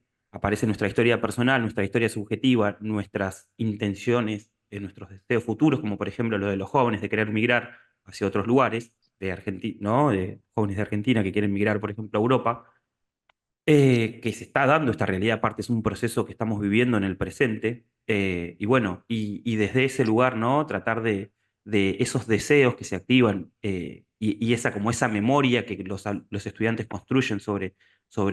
B: nuestra historia personal, nuestra historia subjetiva, nuestras intenciones, nuestros deseos futuros, como por ejemplo lo de los jóvenes de querer migrar hacia otros lugares, de Argentina, ¿no? De jóvenes de Argentina que quieren migrar, por ejemplo, a Europa, que se está dando esta realidad, aparte es un proceso que estamos viviendo en el presente, y bueno, y desde ese lugar, ¿no? Tratar de esos deseos que se activan y como esa memoria que los estudiantes construyen sobre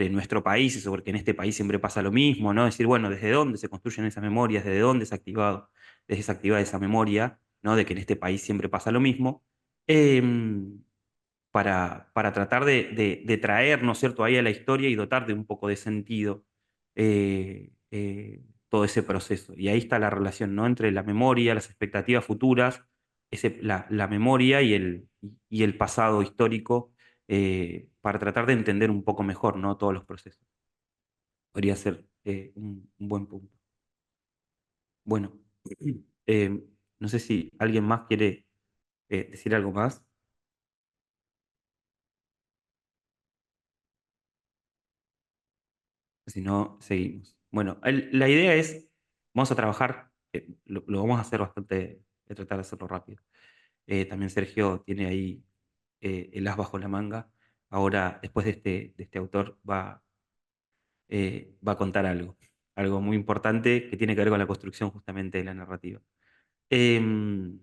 B: nuestro país y sobre que en este país siempre pasa lo mismo, ¿no? Decir, bueno, ¿desde dónde se construyen esas memorias? ¿Desde dónde se activa esa memoria, ¿no? De que en este país siempre pasa lo mismo. Para tratar de traer, ¿no es cierto?, ahí a la historia y dotar de un poco de sentido todo ese proceso. Y ahí está la relación, ¿no?, entre la memoria, las expectativas futuras, la memoria y el pasado histórico, para tratar de entender un poco mejor, ¿no?, todos los procesos. Podría ser un buen punto. Bueno, eh, no sé si alguien más quiere decir algo más. Si no, seguimos. Bueno, la idea es, vamos a trabajar, lo vamos a hacer bastante, voy a tratar de hacerlo rápido. También Sergio tiene ahí el as bajo la manga. Ahora, después de este autor, va a contar algo muy importante que tiene que ver con la construcción justamente de la narrativa. Em,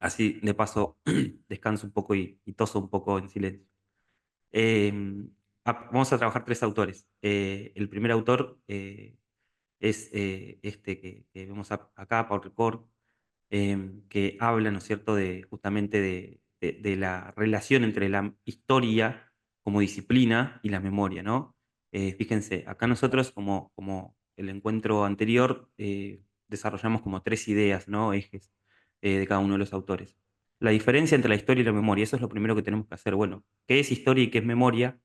B: Así, de paso, descanso un poco y toso un poco en silencio. Vamos a trabajar tres autores. El primer autor es este que vemos acá, Paul Ricoeur, que habla, ¿no es cierto?, justamente de la relación entre la historia como disciplina y la memoria, ¿no? Fíjense, acá nosotros, como el encuentro anterior, desarrollamos como tres ideas, ¿no?, ejes de cada uno de los autores. la diferencia entre la historia y la memoria. Eso es lo primero que tenemos que hacer. Bueno, ¿qué es historia y qué es memoria?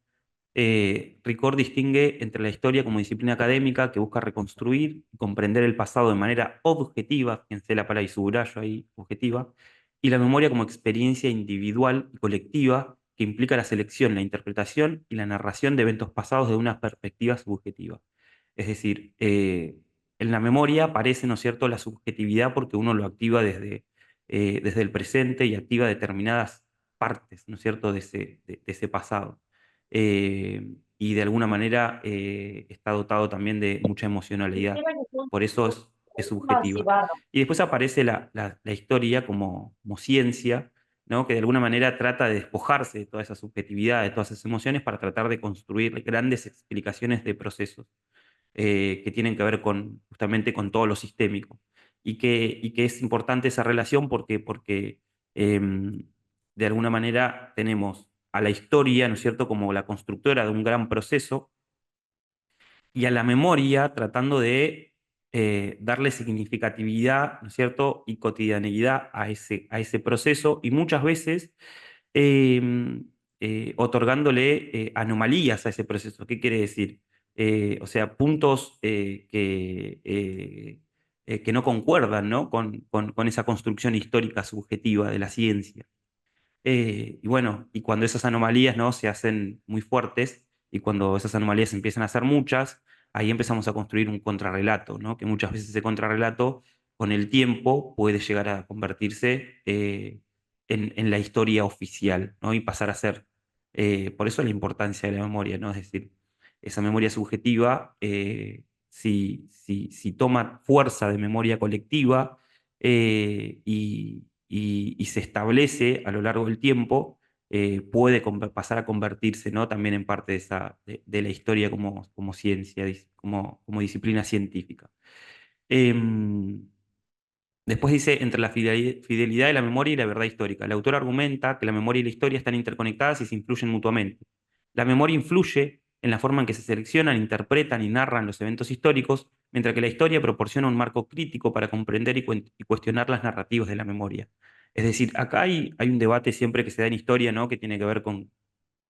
B: Ricord distingue entre la historia como disciplina académica que busca reconstruir y comprender el pasado de manera objetiva, fíjense la palabra y subrayo ahí, objetiva, y la memoria como experiencia individual y colectiva que implica la selección, la interpretación y la narración de eventos pasados de una perspectiva subjetiva. Es decir, en la memoria aparece, ¿no es cierto?, la subjetividad porque uno lo activa desde el presente y activa determinadas partes, ¿no es cierto?, de ese pasado. Y de alguna manera está dotado también de mucha emocionalidad. Por eso es subjetiva. Y después aparece la historia como ciencia, ¿no? Que de alguna manera trata de despojarse de toda esa subjetividad, de todas esas emociones, para tratar de construir grandes explicaciones de procesos que tienen que ver justamente con todo lo sistémico. Y que es importante esa relación porque de alguna manera tenemos a la historia, ¿no es cierto?, como la constructora de un gran proceso, y a la memoria tratando de darle significatividad, ¿no es cierto?, y cotidianeidad a ese proceso, y muchas veces otorgándole anomalías a ese proceso. ¿Qué quiere decir? O sea, puntos que no concuerdan, ¿no?, con esa construcción histórica subjetiva de la ciencia. Y bueno, y cuando esas anomalías, ¿no?, se hacen muy fuertes, y cuando esas anomalías empiezan a ser muchas, ahí empezamos a construir un contrarrelato, ¿no?, que muchas veces ese contrarrelato con el tiempo puede llegar a convertirse en la historia oficial, ¿no?, y pasar a ser, por eso la importancia de la memoria, ¿no? Es decir, esa memoria subjetiva, si toma fuerza de memoria colectiva, y se establece a lo largo del tiempo, puede pasar a convertirse, ¿no?, también en parte de la historia como ciencia, como disciplina científica. Em, Después dice, entre la fidelidad de la memoria y la verdad histórica. El autor argumenta que la memoria y la historia están interconectadas y se influyen mutuamente. La memoria influye en la forma en que se seleccionan, interpretan y narran los eventos históricos, mientras que la historia proporciona un marco crítico para comprender y cuestionar las narrativas de la memoria. Es decir, acá hay un debate siempre que se da en historia, ¿no?, que tiene que ver con,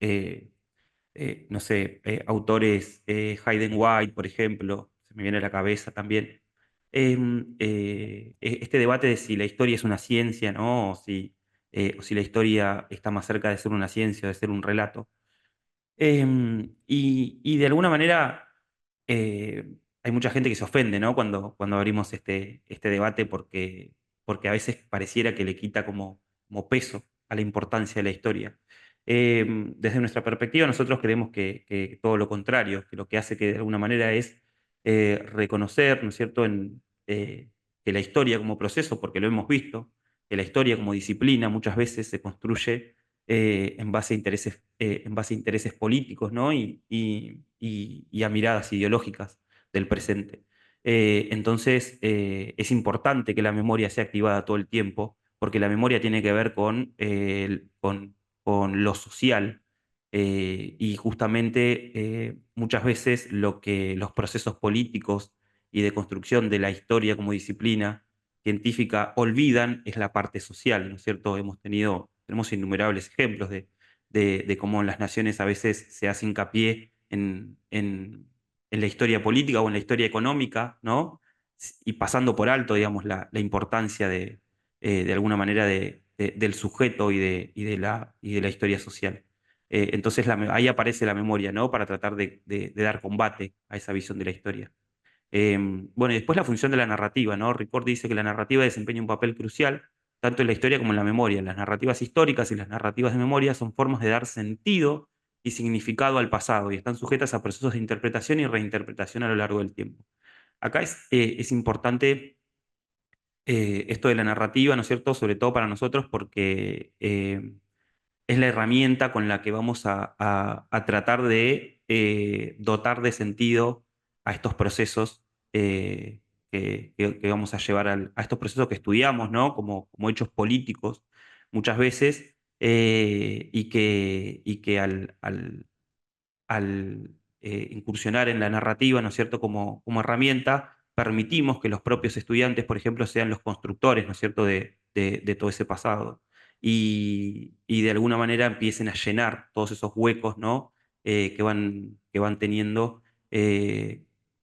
B: eh, no sé, autores, Hayden White, por ejemplo, se me viene a la cabeza también. Este debate de si la historia es una ciencia, ¿no?, o si la historia está más cerca de ser una ciencia o de ser un relato. Y de alguna manera hay mucha gente que se ofende, ¿no?, cuando abrimos este debate porque a veces pareciera que le quita como peso a la importancia de la historia. Desde nuestra perspectiva, nosotros creemos que todo lo contrario, que lo que hace que de alguna manera es reconocer, ¿no es cierto?, que la historia como proceso, porque lo hemos visto, que la historia como disciplina muchas veces se construye en base a intereses políticos, ¿no?, y a miradas ideológicas del presente. Entonces, es importante que la memoria sea activada todo el tiempo, porque la memoria tiene que ver con lo social, y justamente muchas veces lo que los procesos políticos y de construcción de la historia como disciplina científica olvidan es la parte social, ¿no es cierto? Tenemos innumerables ejemplos de cómo en las naciones a veces se hace hincapié en la historia política o en la historia económica, ¿no? Y pasando por alto, digamos, la importancia de alguna manera del sujeto y de la historia social. Entonces ahí aparece la memoria, ¿no?, para tratar de dar combate a esa visión de la historia. Bueno, y después la función de la narrativa, ¿no? Ricord dice que la narrativa desempeña un papel crucial tanto en la historia como en la memoria. Las narrativas históricas y las narrativas de memoria son formas de dar sentido y significado al pasado y están sujetas a procesos de interpretación y reinterpretación a lo largo del tiempo. Acá es importante esto de la narrativa, ¿no es cierto?, sobre todo para nosotros porque es la herramienta con la que vamos a tratar de dotar de sentido a estos procesos que vamos a llevar a estos procesos que estudiamos, ¿no?, como hechos políticos muchas veces, y que al incursionar en la narrativa, ¿no es cierto?, como herramienta, permitimos que los propios estudiantes, por ejemplo, sean los constructores, ¿no es cierto?, de todo ese pasado. y de alguna manera empiecen a llenar todos esos huecos, ¿no? Que van teniendo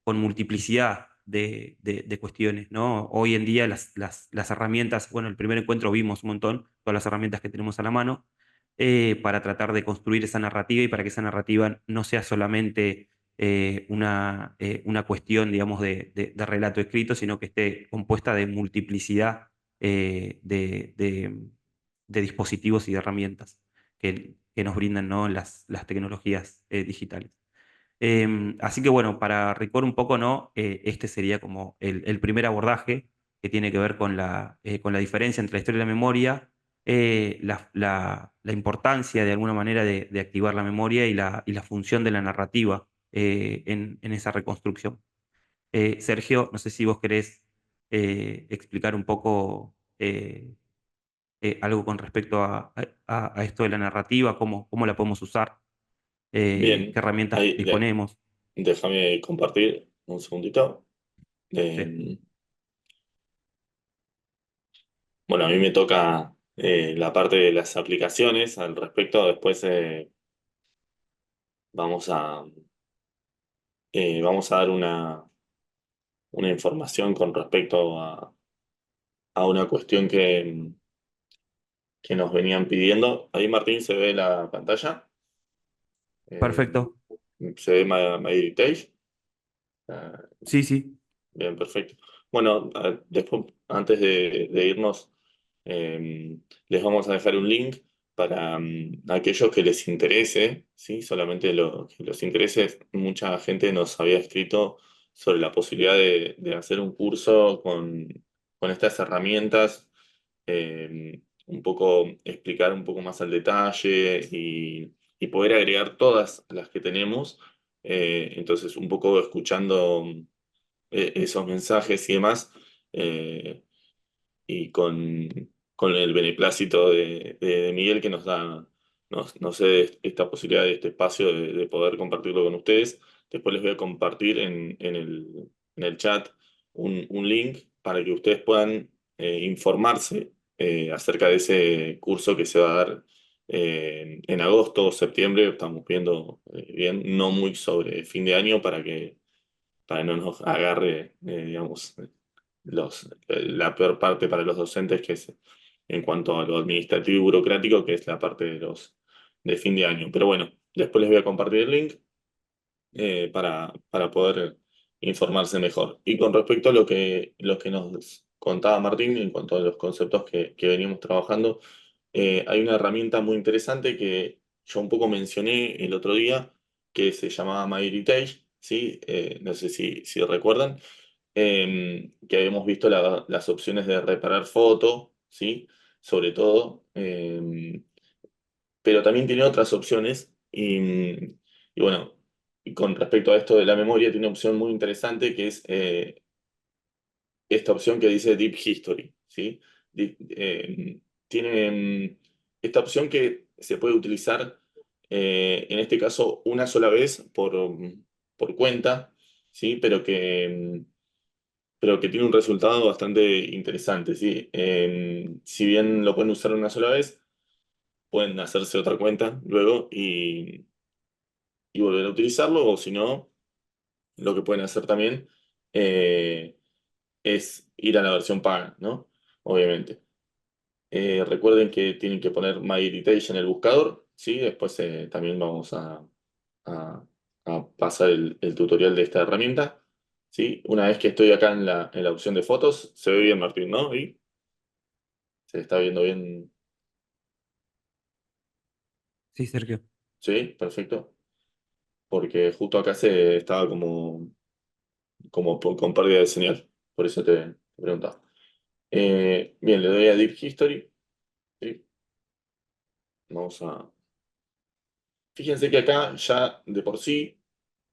B: con multiplicidad de cuestiones, ¿no? Hoy en día las herramientas, bueno, el primer encuentro vimos un montón, todas las herramientas que tenemos a la mano, para tratar de construir esa narrativa y para que esa narrativa no sea solamente una cuestión, digamos, de relato escrito, sino que esté compuesta de multiplicidad de dispositivos y de herramientas que nos brindan, ¿no? las tecnologías digitales. Así que bueno, para recordar un poco, ¿no? Este sería como el primer abordaje que tiene que ver con la diferencia entre la historia y la memoria, la importancia de alguna manera de activar la memoria y la función de la narrativa en esa reconstrucción. Sergio, no sé si vos querés explicar un poco algo con respecto a esto de la narrativa, cómo la podemos usar, qué
F: Bien,
B: herramientas
F: ahí
B: disponemos.
F: déjame compartir un segundito.
B: Sí.
F: Bueno, a mí me toca la parte de las aplicaciones al respecto. Después vamos a, vamos a dar una información con respecto a una cuestión que nos venían pidiendo. Ahí, Martín, se ve la pantalla. Eh,
B: Perfecto.
F: Se ve My Heritage. Ah,
B: Sí, sí.
F: bien, perfecto. Bueno, después, antes de irnos, les vamos a dejar un link para aquellos que les interese, ¿sí? Solamente lo que los interese. Mucha gente nos había escrito sobre la posibilidad de hacer un curso con estas herramientas, un poco explicar un poco más al detalle y poder agregar todas las que tenemos. Entonces, un poco escuchando esos mensajes y demás, y con el beneplácito de Miguel que nos cede esta posibilidad de este espacio de poder compartirlo con ustedes. Después les voy a compartir en el chat un link para que ustedes puedan informarse acerca de ese curso que se va a dar en agosto o septiembre. Estamos viendo bien, no muy sobre fin de año para no nos agarre, digamos, la peor parte para los docentes, que es en cuanto a lo administrativo y burocrático, que es la parte de fin de año. Pero bueno, después les voy a compartir el link para poder informarse mejor. Y con respecto a lo que nos contaba Martín, en cuanto a los conceptos que venimos trabajando, hay una herramienta muy interesante que yo un poco mencioné el otro día, que se llamaba MyHeritage, ¿sí? No sé si recuerdan, que habíamos visto las opciones de reparar foto, ¿sí? Sobre todo, pero también tiene otras opciones y bueno, y con respecto a esto de la memoria, tiene una opción muy interesante que es esta opción que dice Deep History, ¿sí? Tiene esta opción que se puede utilizar, en este caso, una sola vez por cuenta, ¿sí? Pero que tiene un resultado bastante interesante, ¿sí? Si bien lo pueden usar una sola vez, pueden hacerse otra cuenta luego y volver a utilizarlo, o si no, lo que pueden hacer también es ir a la versión paga, ¿no? Obviamente. Recuerden que tienen que poner MyHeritage en el buscador, ¿sí? Después también vamos a- a pasar el tutorial de esta herramienta, ¿sí? Una vez que estoy acá en la opción de fotos, se ve bien, Martín, ¿no? ¿Y se está viendo bien?
B: Sí, Sergio.
F: Sí, perfecto. Porque justo acá se estaba como con pérdida de señal. Por eso te preguntaba. Bien, le doy a Deep History. ¿Sí? Vamos a. Fíjense que acá ya de por sí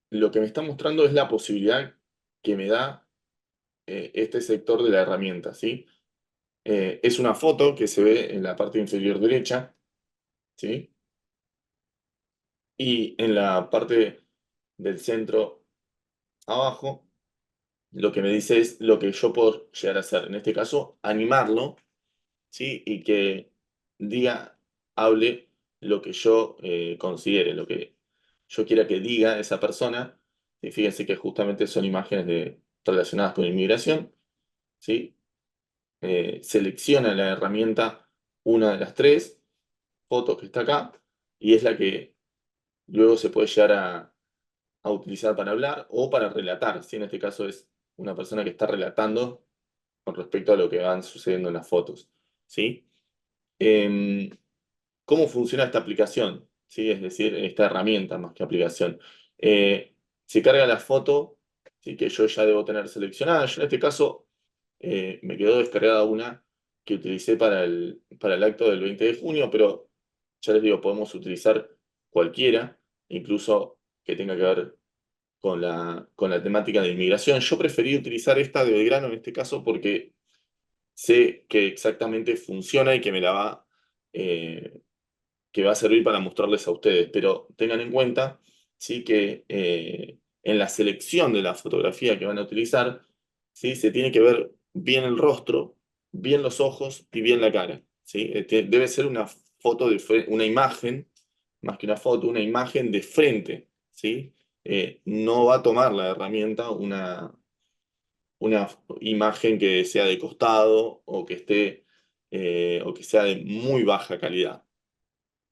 F: lo que me está mostrando es la posibilidad que me da este sector de la herramienta, ¿sí? Es una foto que se ve en la parte inferior derecha, ¿sí? Y en la parte del centro abajo, lo que me dice es lo que yo puedo llegar a hacer. En este caso, animarlo, ¿sí? Y que hable lo que yo considere, lo que yo quiera que diga esa persona. Y fíjense que justamente son imágenes relacionadas con inmigración, ¿sí? Selecciona la herramienta, una de las tres fotos que está acá, y es la que luego se puede llegar a utilizar para hablar o para relatar, si en este caso es una persona que está relatando con respecto a lo que van sucediendo en las fotos, ¿sí? ¿Cómo funciona esta aplicación? ¿Sí? Es decir, esta herramienta más que aplicación. Se carga la foto, ¿sí? Que yo ya debo tener seleccionada. Yo en este caso me quedó descargada una que utilicé para el acto del 20 de junio, pero ya les digo, podemos utilizar cualquiera, incluso que tenga que ver con la temática de inmigración. Yo preferí utilizar esta de Belgrano en este caso porque sé que exactamente funciona y que me la va, que va a servir para mostrarles a ustedes. Pero tengan en cuenta, ¿sí? Que en la selección de la fotografía que van a utilizar, ¿sí? Se tiene que ver bien el rostro, bien los ojos y bien la cara, ¿sí? Debe ser una foto una imagen, más que una foto, una imagen de frente, ¿sí? No va a tomar la herramienta una imagen que sea de costado o que esté o que sea de muy baja calidad.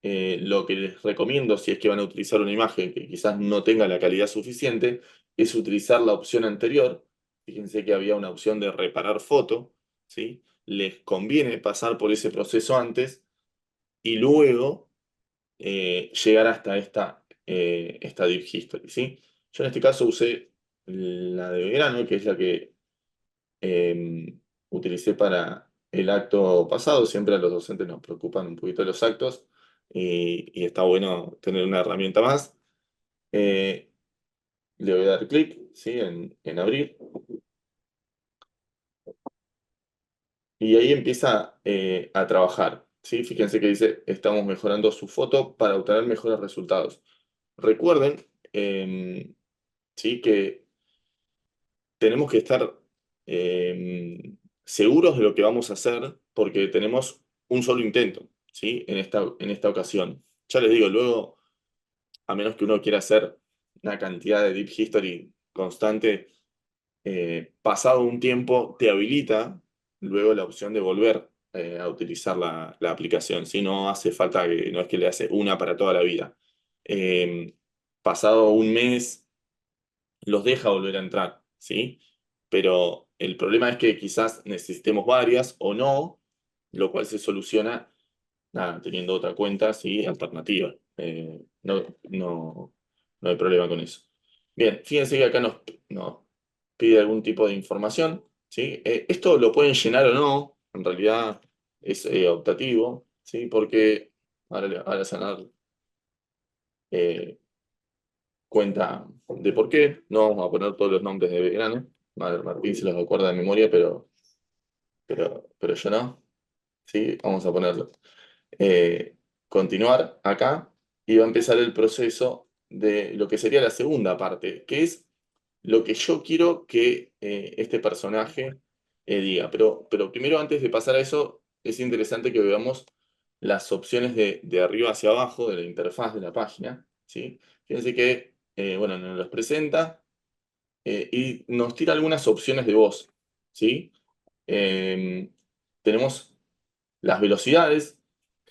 F: Lo que les recomiendo, si es que van a utilizar una imagen que quizás no tenga la calidad suficiente, es utilizar la opción anterior. Fíjense que había una opción de reparar foto, ¿sí? Les conviene pasar por ese proceso antes y luego llegar hasta esta Deep History, ¿sí? Yo en este caso usé la de verano, que es la que utilicé para el acto pasado. Siempre a los docentes nos preocupan un poquito los actos y está bueno tener una herramienta más. Le voy a dar clic, ¿sí? en abrir. Y ahí empieza a trabajar, ¿sí? Fíjense que dice, estamos mejorando su foto para obtener mejores resultados. Recuerden, ¿sí? Que tenemos que estar seguros de lo que vamos a hacer porque tenemos un solo intento, ¿sí? En esta ocasión. Ya les digo, luego, a menos que uno quiera hacer una cantidad de Deep History constante, pasado un tiempo te habilita luego la opción de volver a utilizar la aplicación. Si no hace falta que, no es que le hace una para toda la vida. Pasado un mes, los deja volver a entrar, ¿sí? Pero el problema es que quizás necesitemos varias o no, lo cual se soluciona nada, teniendo otra cuenta, ¿sí? Alternativa. No hay problema con eso. Bien, fíjense que acá nos pide algún tipo de información, ¿sí? Esto lo pueden llenar o no, en realidad es optativo, ¿sí? Porque ahora se van a dar cuenta de por qué. No vamos a poner todos los nombres de Belgrano. Martín se los acuerda de memoria, pero yo no. ¿Sí? Vamos a ponerlo. Continuar acá y va a empezar el proceso de lo que sería la segunda parte, que es lo que yo quiero que este personaje diga. Pero primero, antes de pasar a eso, es interesante que veamos las opciones de arriba hacia abajo de la interfaz de la página, ¿sí? Fíjense que, bueno, nos los presenta y nos tira algunas opciones de voz, ¿sí? Tenemos las velocidades,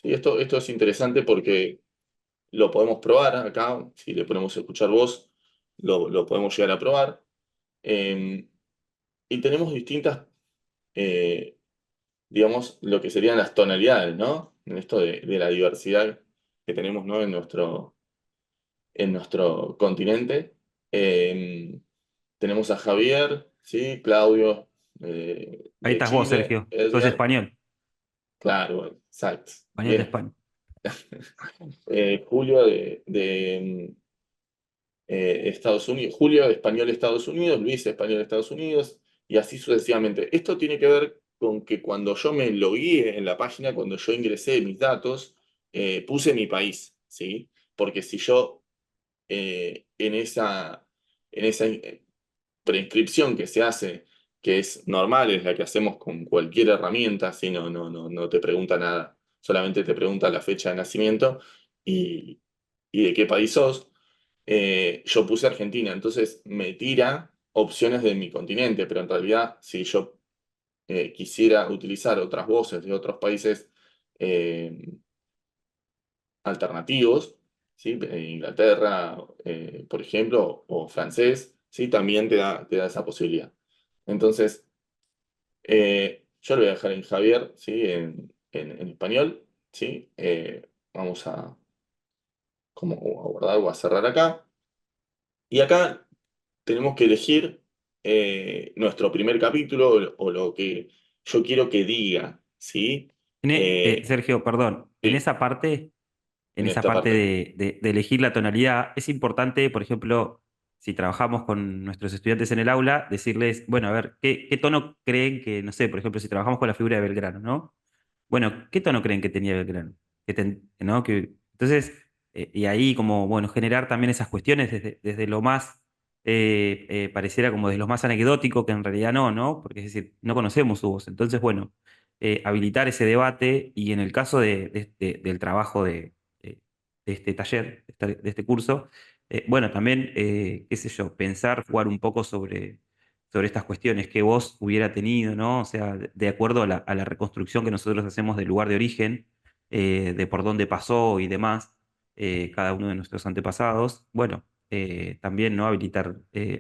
F: ¿sí? Esto es interesante porque lo podemos probar acá, si le ponemos escuchar voz, lo podemos llegar a probar. Y tenemos distintas, digamos, lo que serían las tonalidades, ¿no? En esto de la diversidad que tenemos, ¿no? En nuestro continente. Tenemos a Javier, ¿sí? Claudio,
B: Ahí
F: de
B: estás vos,
F: Chile,
B: Sergio. Sos
F: Edgar,
B: español.
F: claro, bueno, exacto.
B: Español de
F: Bien.
B: España.
F: Julio Estados Unidos, Julio español Estados Unidos, Luis español Estados Unidos, y así sucesivamente. Esto tiene que ver con que cuando yo me logueé en la página, cuando yo ingresé mis datos, puse mi país, ¿sí? Porque si yo en esa preinscripción que se hace, que es normal, es la que hacemos con cualquier herramienta, ¿sí? No te pregunta nada solamente te pregunta la fecha de nacimiento y de qué país sos. Yo puse Argentina, entonces me tira opciones de mi continente, pero en realidad si yo quisiera utilizar otras voces de otros países alternativos, ¿sí? Inglaterra, por ejemplo, o francés, ¿sí? También te da esa posibilidad. Entonces, yo lo voy a dejar en Javier, ¿sí? En español, ¿sí? Vamos a, como, a guardar o a cerrar acá. Y acá tenemos que elegir nuestro primer capítulo o lo que yo quiero que diga, ¿sí?
B: Sergio, perdón,
F: Sí,
B: en
F: en
B: esa
F: esta
B: parte
F: parte.
B: de elegir la tonalidad, es importante, por ejemplo, si trabajamos con nuestros estudiantes en el aula, decirles, bueno, a ver, ¿qué tono creen que, no sé, por ejemplo, si trabajamos con la figura de Belgrano, ¿no? Bueno, ¿qué tono creen que tenía Belgrano? ¿No? Entonces, y ahí como, bueno, generar también esas cuestiones desde lo más, pareciera como de lo más anecdótico, que en realidad no, ¿no? Porque es decir, no conocemos su voz. Entonces, bueno, habilitar ese debate y en el caso del trabajo de este taller, de este curso, bueno, también, qué sé yo, pensar, jugar un poco sobre estas cuestiones que vos hubiera tenido, ¿no? O sea, de acuerdo a la reconstrucción que nosotros hacemos del lugar de origen, de por dónde pasó y demás, cada uno de nuestros antepasados, bueno, también, ¿no? Habilitar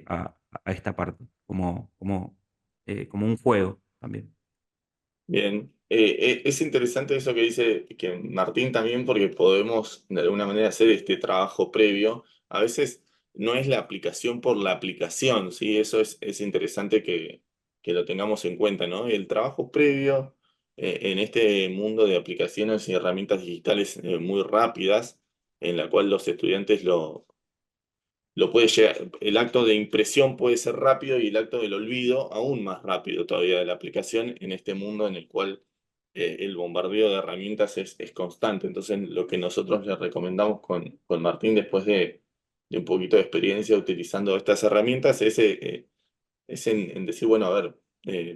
B: a esta parte como un juego también.
F: Bien, es interesante eso que dice que Martín también, porque podemos de alguna manera hacer este trabajo previo. A veces no es la aplicación por la aplicación, ¿sí? Eso es interesante que lo tengamos en cuenta, ¿no? El trabajo previo en este mundo de aplicaciones y herramientas digitales muy rápidas, en la cual los estudiantes lo puede llegar, el acto de impresión puede ser rápido y el acto del olvido aún más rápido todavía de la aplicación en este mundo en el cual el bombardeo de herramientas es constante. Entonces, lo que nosotros le recomendamos con Martín después de un poquito de experiencia utilizando estas herramientas es en decir, bueno, a ver,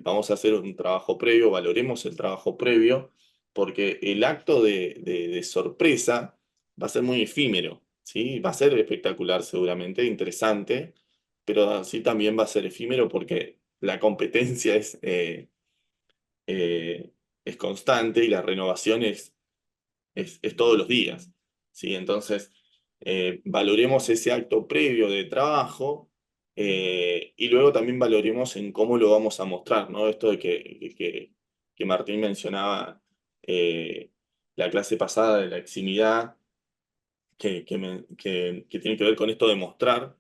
F: vamos a hacer un trabajo previo, valoremos el trabajo previo, porque el acto de sorpresa va a ser muy efímero, ¿sí? Va a ser espectacular seguramente, interesante, pero así también va a ser efímero porque la competencia eh, es constante y la renovación es todos los días, ¿sí? Entonces, valoremos ese acto previo de trabajo y luego también valoremos en cómo lo vamos a mostrar, ¿no? Esto de que Martín mencionaba la clase pasada de la eximidad, que tiene que ver con esto de mostrar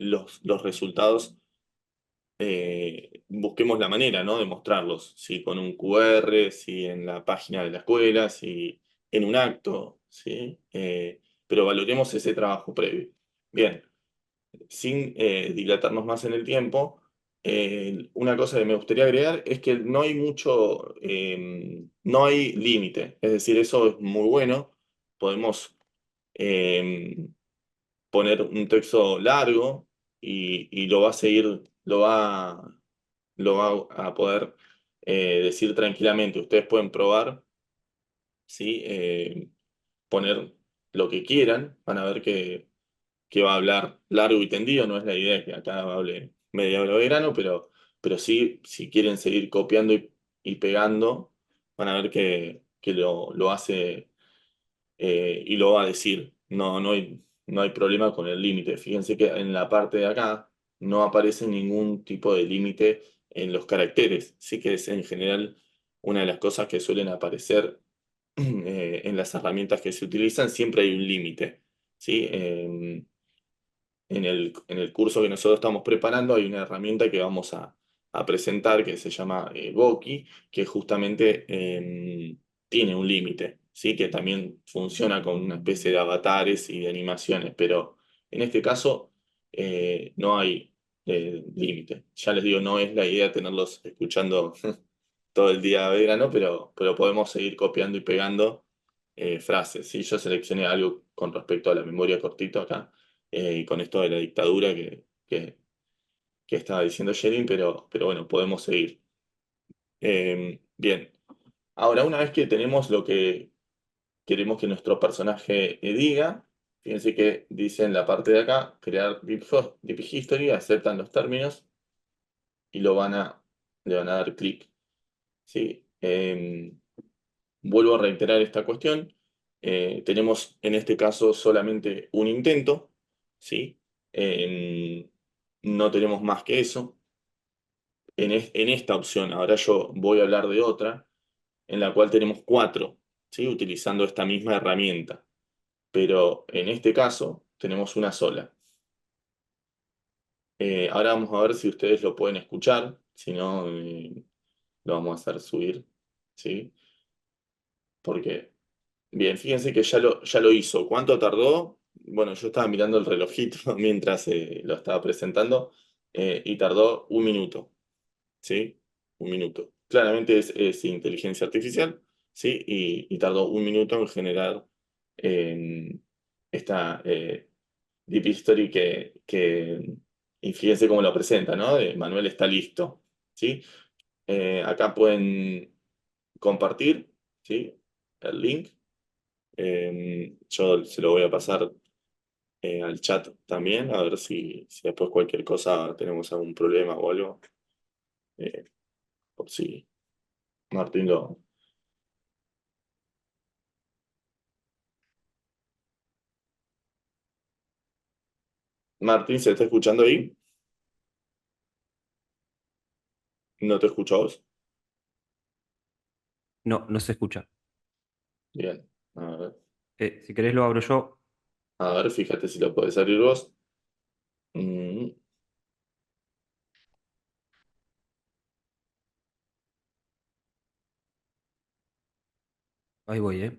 F: los resultados. Busquemos la manera, ¿no? De mostrarlos, si con un QR, si en la página de la escuela, si en un acto, ¿sí? Pero valoremos ese trabajo previo. Bien, sin dilatarnos más en el tiempo, una cosa que me gustaría agregar es que no hay mucho, no hay límite, es decir, eso es muy bueno, podemos eh, poner un texto largo y lo va a seguir, lo va a poder decir tranquilamente. Ustedes pueden probar, ¿sí? Poner lo que quieran, van a ver que va a hablar largo y tendido, no es la idea que acá hable media hora de grano, pero sí, si quieren seguir copiando y pegando, van a ver que lo hace y lo va a decir. No hay problema con el límite. Fíjense que en la parte de acá no aparece ningún tipo de límite en los caracteres. Sí que es en general una de las cosas que suelen aparecer en las herramientas que se utilizan, siempre hay un límite. ¿Sí? En el curso que nosotros estamos preparando hay una herramienta que vamos a presentar que se llama Boki, que justamente tiene un límite, ¿sí? Que también funciona con una especie de avatares y de animaciones, pero en este caso no hay límite. Ya les digo, no es la idea tenerlos escuchando todo el día vegano, pero podemos seguir copiando y pegando frases. ¿Sí? Yo seleccioné algo con respecto a la memoria cortito acá y con esto de la dictadura que estaba diciendo Sherin, pero bueno, podemos seguir. Bien, Ahora, una vez que tenemos lo que queremos que nuestro personaje diga, fíjense que dice en la parte de acá, crear Deep History, aceptan los términos y le van a dar clic. ¿Sí? Vuelvo a reiterar esta cuestión. Tenemos en este caso solamente un intento, ¿sí? No tenemos más que eso. En esta opción, ahora yo voy a hablar de otra, en la cual tenemos 4, ¿sí? Utilizando esta misma herramienta. Pero en este caso tenemos una sola. Ahora vamos a ver si ustedes lo pueden escuchar, si no, lo vamos a hacer subir, ¿sí? Porque, bien, fíjense que ya lo hizo. ¿Cuánto tardó? Bueno, yo estaba mirando el relojito mientras lo estaba presentando y tardó 1 minuto, ¿sí? 1 minuto. Claramente es inteligencia artificial, ¿sí? Y tardó 1 minuto en generar esta Deep History y fíjense cómo lo presenta, ¿no? Manuel está listo, ¿sí? Acá pueden compartir, ¿sí? El link. Yo se lo voy a pasar al chat también, a ver si después cualquier cosa tenemos algún problema o algo. eh, por si Martín lo... Martín, ¿se está escuchando ahí? ¿No te escucho a vos?
B: No, no se escucha.
F: Bien. A ver,
B: Si querés lo abro yo.
F: fíjate si lo podés abrir vos. Mm,
B: Ahí voy,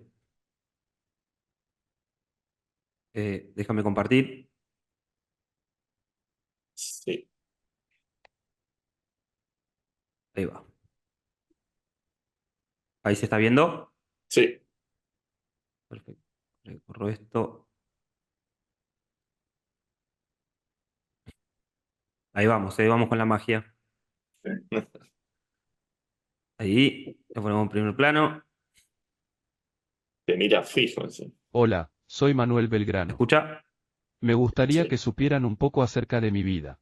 B: déjame compartir.
F: sí.
B: Ahí va. ¿Ahí se está viendo?
F: Sí.
B: Perfecto. Recorro esto. Ahí vamos con la magia. Ahí, lo ponemos en primer plano.
F: Te mira fijo, sí.
J: Hola, soy Manuel
B: ¿Se
J: Belgrano.
B: escucha?
J: Me gustaría
F: Sí.
J: que supieran un poco acerca de mi vida.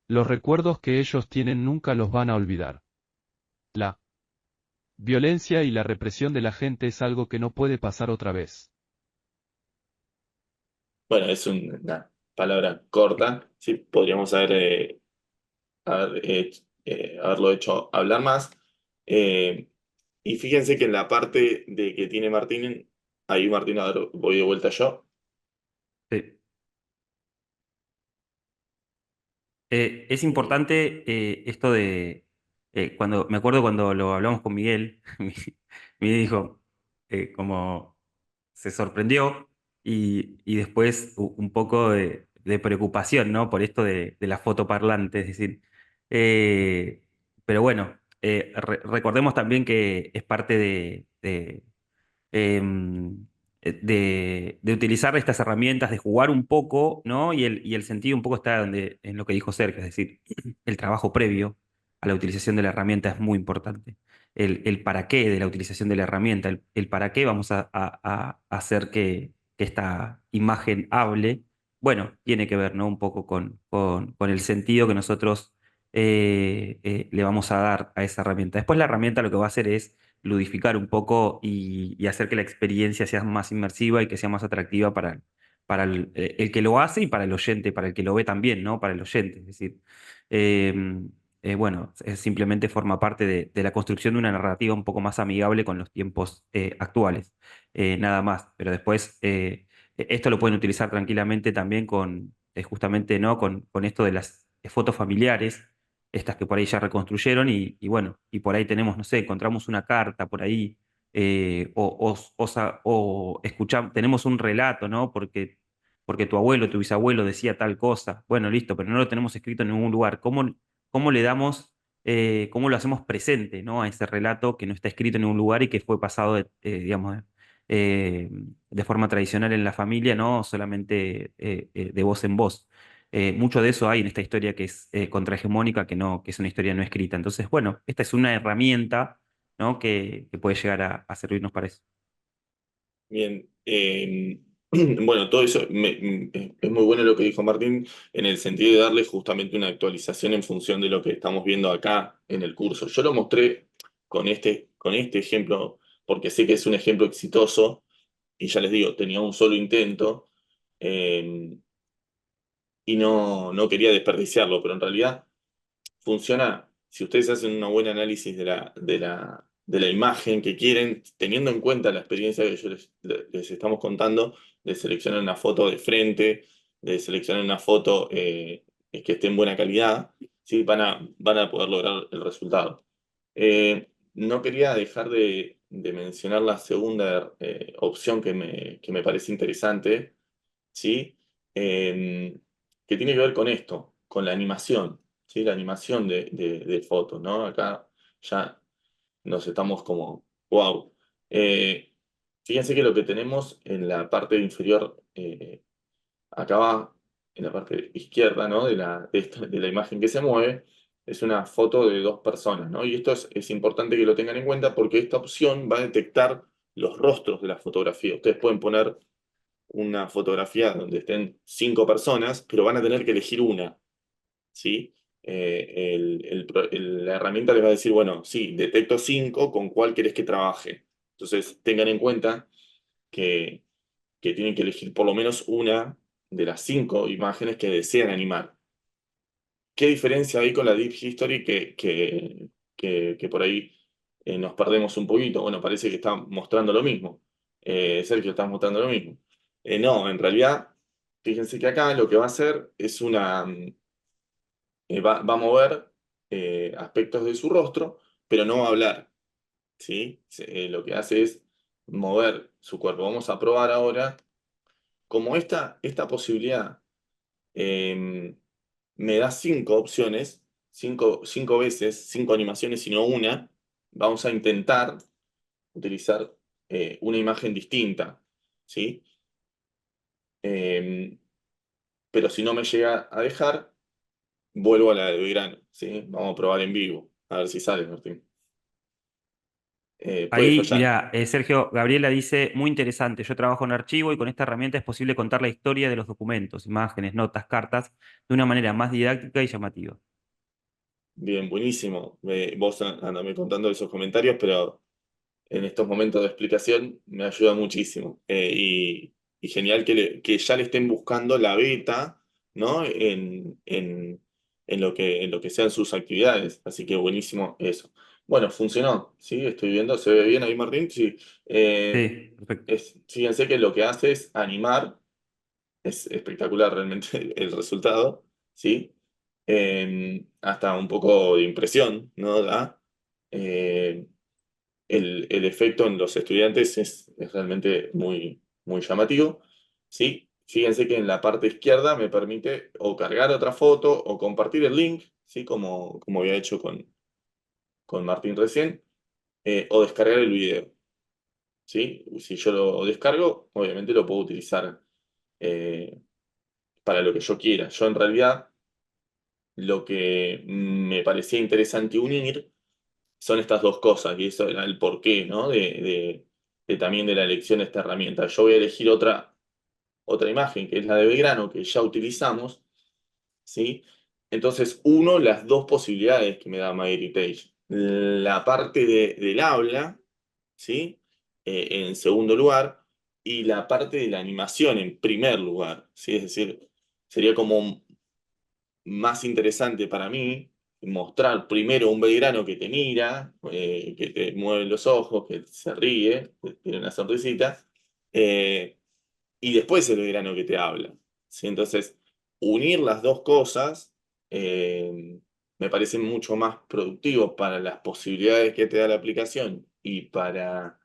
J: Los recuerdos que ellos tienen nunca los van a olvidar. La violencia y la represión de la gente es algo que no puede pasar otra vez.
F: Bueno, es una palabra corta, sí, podríamos haberlo hecho hablar más. Eh, y fíjense que en la parte de que tiene Martín, ahí Martín, a ver, voy de vuelta yo.
B: Sí. Es
F: Eh,
B: importante esto de, cuando, me acuerdo cuando lo hablamos con Miguel, Miguel dijo, como se sorprendió y después un poco de preocupación, ¿no? Por esto de la foto parlante, es decir, pero bueno, recordemos también que es parte em, de utilizar estas herramientas, de jugar un poco, ¿no? Y el sentido un poco está en lo que dijo Sergio, es decir, el trabajo previo a la utilización de la herramienta es muy importante. El para qué de la utilización de la herramienta, el para qué vamos a hacer que esta imagen hable, bueno, tiene que ver, ¿no? Un poco con el sentido que nosotros le vamos a dar a esa herramienta. Después la herramienta lo que va a hacer es ludificar un poco y hacer que la experiencia sea más inmersiva y que sea más atractiva para el que lo hace y para el oyente, para el que lo ve también, ¿no? Para el oyente. Es decir, eh, bueno, simplemente forma parte de la construcción de una narrativa un poco más amigable con los tiempos actuales. Nada más. Pero después, esto lo pueden utilizar tranquilamente también justamente, ¿no? Con esto de las fotos familiares estas que por ahí ya reconstruyeron y bueno, y por ahí tenemos, no sé, encontramos una carta por ahí, o escuchamos, tenemos un relato, ¿no? Porque tu abuelo, tu bisabuelo decía tal cosa. Bueno, listo, pero no lo tenemos escrito en ningún lugar. ¿Cómo le damos, cómo lo hacemos presente, ¿no? A ese relato que no está escrito en ningún lugar y que fue pasado, digamos, de forma tradicional en la familia, no solamente de voz en voz. Mucho de eso hay en esta historia que es contrahegemónica, que es una historia no escrita. Entonces, bueno, esta es una herramienta ¿no? Que puede llegar a servirnos para eso.
F: Bien, bueno, todo eso es muy bueno lo que dijo Martín en el sentido de darle justamente una actualización en función de lo que estamos viendo acá en el curso. Yo lo mostré con este ejemplo porque sé que es un ejemplo exitoso y ya les digo, tenía un solo intento eh, y no quería desperdiciarlo, pero en realidad funciona si ustedes hacen un buen análisis de la imagen que quieren, teniendo en cuenta la experiencia que les estamos contando, de seleccionar una foto de frente, de seleccionar una foto que esté en buena calidad, ¿sí? Van a poder lograr el resultado. No quería dejar de mencionar la segunda opción que me parece interesante, ¿sí? Eh, que tiene que ver con esto, con la animación, ¿sí? La animación de fotos, ¿no? Acá ya nos estamos como, wow. Fíjense que lo que tenemos en la parte inferior, acá va, en la parte izquierda, ¿no? De la imagen que se mueve, es una foto de dos personas, ¿no? Y esto es importante que lo tengan en cuenta porque esta opción va a detectar los rostros de la fotografía. Ustedes pueden poner una fotografía donde estén 5 personas, pero van a tener que elegir una, ¿sí? La herramienta les va a decir, bueno, sí, detecto 5, ¿con cuál querés que trabaje? Entonces, tengan en cuenta que tienen que elegir por lo menos una de las 5 imágenes que desean animar. ¿Qué diferencia hay con la Deep History que por ahí nos perdemos un poquito? Bueno, parece que está mostrando lo mismo. Sergio, estás mostrando lo mismo. No, en realidad, fíjense que acá lo que va a hacer es va a mover aspectos de su rostro, pero no va a hablar, ¿sí? Lo que hace es mover su cuerpo. Vamos a probar ahora, como esta posibilidad me da 5 opciones, cinco veces, 5 animaciones y no una. Vamos a intentar utilizar una imagen distinta, ¿sí? Pero si no me llega a dejar, vuelvo a la de Belgrano, ¿sí? Vamos a probar en vivo, a ver si sale, Martín. Puede
B: Ahí,
F: fallar.
B: mira, Sergio, Gabriela dice, muy interesante, yo trabajo en archivo y con esta herramienta es posible contar la historia de los documentos, imágenes, notas, cartas, de una manera más didáctica y llamativa.
F: Bien, buenísimo. Vos andame contando esos comentarios, pero en estos momentos de explicación me ayuda muchísimo. Y genial que ya le estén buscando la beta, ¿no? En lo que sean sus actividades. Así que buenísimo eso. Bueno, funcionó, ¿sí? Estoy viendo, ¿se ve bien ahí, Martín? Sí.
B: Sí, perfecto.
F: Fíjense que lo que hace es animar. Es espectacular realmente el resultado, ¿sí? Hasta un poco de impresión, ¿no? Da. Eh, el efecto en los estudiantes es realmente muy, muy llamativo, ¿sí? Fíjense que en la parte izquierda me permite o cargar otra foto o compartir el link, ¿sí? Como había hecho con Martín recién, o descargar el video, ¿sí? Si yo lo descargo, obviamente lo puedo utilizar para lo que yo quiera. Yo en realidad lo que me parecía interesante unir son estas dos cosas, y eso era el porqué, ¿no? De también de la elección de esta herramienta. Yo voy a elegir otra imagen, que es la de Belgrano, que ya utilizamos, ¿sí? Entonces, las dos posibilidades que me da MyHeritage. La parte del habla, ¿sí? En segundo lugar, y la parte de la animación en primer lugar, ¿sí? Es decir, sería como más interesante para mí mostrar primero un Belgrano que te mira, que te mueve los ojos, que se ríe, que tiene una sonrisita, y después el Belgrano que te habla, ¿sí? Entonces, unir las dos cosas me parece mucho más productivo para las posibilidades que te da la aplicación y para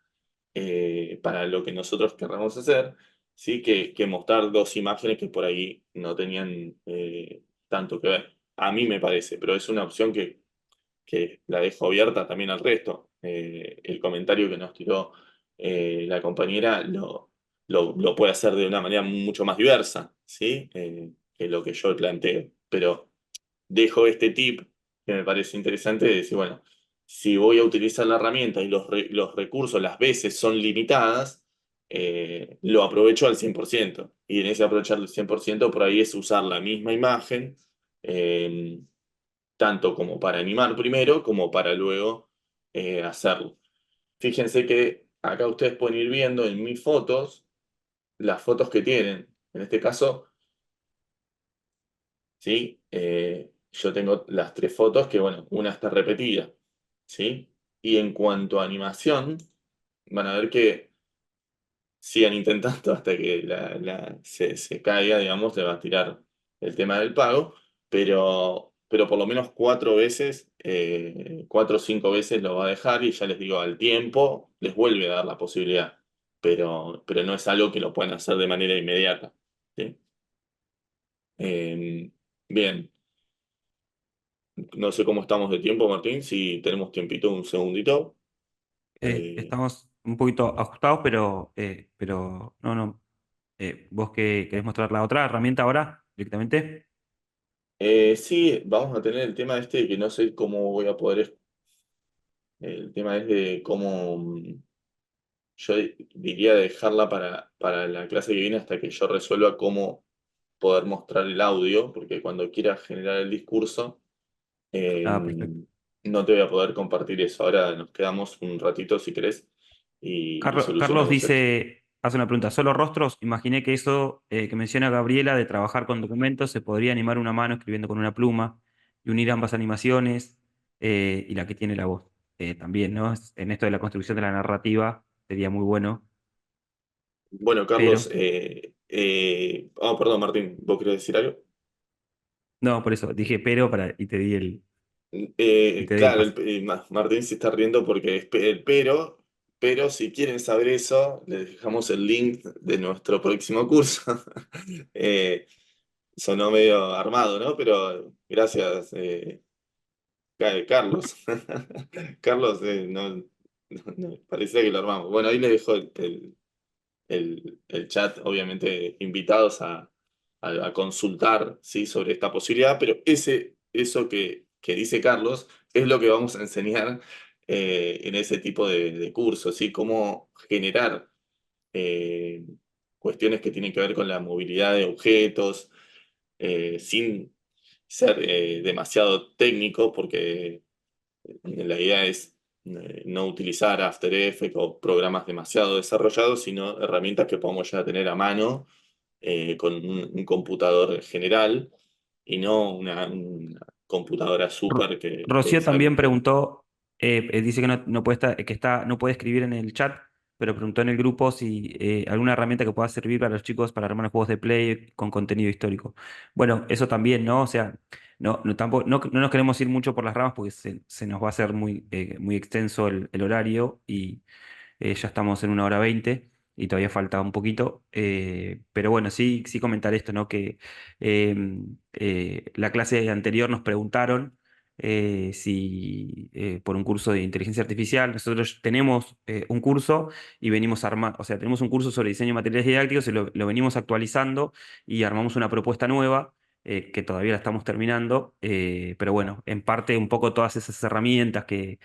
F: lo que nosotros querramos hacer, ¿sí? Que mostrar dos imágenes que por ahí no tenían tanto que ver. A mí me parece, pero es una opción que la dejo abierta también al resto. El comentario que nos tiró la compañera lo puede hacer de una manera mucho más diversa, ¿sí? Que lo que yo planteo. Pero dejo este tip que me parece interesante de decir, bueno, si voy a utilizar la herramienta y los recursos, las veces son limitadas, lo aprovecho al 100%. Y en ese aprovechar al 100%, por ahí es usar la misma imagen, eh, tanto como para animar primero, como para luego hacerlo. Fíjense que acá ustedes pueden ir viendo en mis fotos las fotos que tienen. En este caso, ¿sí? Yo tengo las 3 fotos que, bueno, una está repetida, ¿sí? Y en cuanto a animación, van a ver que sigan intentando hasta que se caiga, digamos, le va a tirar el tema del pago, pero por lo menos 4 veces, 4 o 5 veces lo va a dejar y ya les digo, al tiempo les vuelve a dar la posibilidad, pero no es algo que lo puedan hacer de manera inmediata, ¿sí? Bien, no sé cómo estamos de tiempo, Martín, si tenemos tiempito, un segundito.
B: Estamos un poquito ajustados, pero no. ¿Vos querés mostrar la otra herramienta ahora directamente?
F: Sí, vamos a tener el tema este de que no sé cómo voy a poder. El tema es de cómo yo diría dejarla para la clase que viene hasta que yo resuelva cómo poder mostrar el audio, porque cuando quiera generar el discurso, eh,
B: Ah, perfecto.
F: no te voy a poder compartir eso. Ahora nos quedamos un ratito, si querés, y
B: Carlos
F: solucionamos esto.
B: hace una pregunta. ¿Solo rostros? Imaginé que eso que menciona Gabriela de trabajar con documentos se podría animar una mano escribiendo con una pluma y unir ambas animaciones y la que tiene la voz también, ¿no? En esto de la construcción de la narrativa sería muy bueno,
F: Bueno, Carlos,
B: pero
F: perdón, Martín, ¿vos querés decir algo?
B: no, por eso dije pero y y te di el
F: Claro,
B: pase.
F: Martín se está riendo porque es pero si quieren saber eso, les dejamos el link de nuestro próximo curso. Eh, Sonó medio armado, ¿no? Pero gracias, Carlos. Carlos, parecía que lo armamos. Bueno, ahí les dejo el chat, obviamente invitados a consultar, ¿sí? Sobre esta posibilidad, pero eso que dice Carlos es lo que vamos a enseñar en ese tipo de cursos, ¿sí? Cómo generar eh, cuestiones que tienen que ver con la movilidad de objetos, sin ser demasiado técnico, porque la idea es no utilizar After Effects o programas demasiado desarrollados, sino herramientas que podamos ya tener a mano con un computador general y no una computadora súper que
B: Rocío
F: sabemos
B: también
F: que.
B: preguntó, dice que no puede no puede escribir en el chat, pero preguntó en el grupo si alguna herramienta que pueda servir para los chicos para armar juegos de play con contenido histórico. Bueno, eso también, ¿no? O sea, tampoco, no nos queremos ir mucho por las ramas porque se nos va a hacer muy extenso el horario y ya estamos en 1 hora 20 y todavía falta un poquito. Pero bueno, sí comentar esto, ¿no? Que la clase anterior nos preguntaron si por un curso de inteligencia artificial, nosotros tenemos un curso y venimos armando, o sea, tenemos un curso sobre diseño de materiales didácticos y lo venimos actualizando y armamos una propuesta nueva. Que todavía la estamos terminando, pero bueno, en parte un poco todas esas herramientas que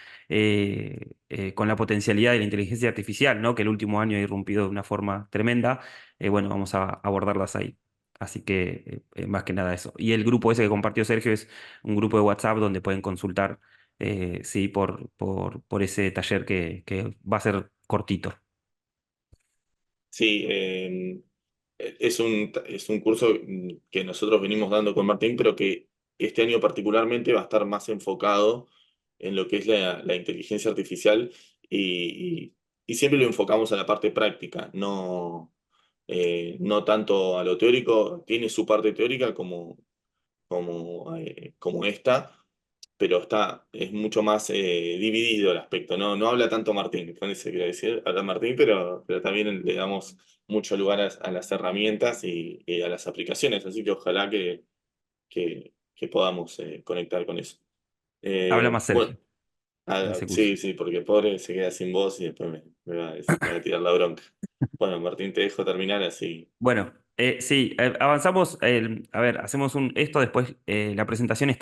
B: con la potencialidad de la inteligencia artificial, ¿no? Que el último año ha irrumpido de una forma tremenda, bueno, vamos a abordarlas ahí. Así que más que nada eso. Y el grupo ese que compartió Sergio es un grupo de WhatsApp donde pueden consultar, sí, por ese taller que va a ser cortito.
F: Sí, es un curso que nosotros venimos dando con Martín, pero que este año particularmente va a estar más enfocado en lo que es la inteligencia artificial y siempre lo enfocamos a la parte práctica, no tanto a lo teórico. Tiene su parte teórica como esta, pero es mucho más dividido el aspecto, ¿no? No habla tanto Martín, con eso quiero decir, habla Martín, pero también le damos mucho lugar a las herramientas y a las aplicaciones, así que ojalá que podamos conectar con eso.
B: Habla más
F: Bueno,
B: Sergio en ese curso.
F: sí, sí, porque pobre se queda sin voz y después me va a tirar la bronca. Bueno, Martín, te dejo terminar así.
B: Bueno, sí, avanzamos. A ver, hacemos esto, después la presentación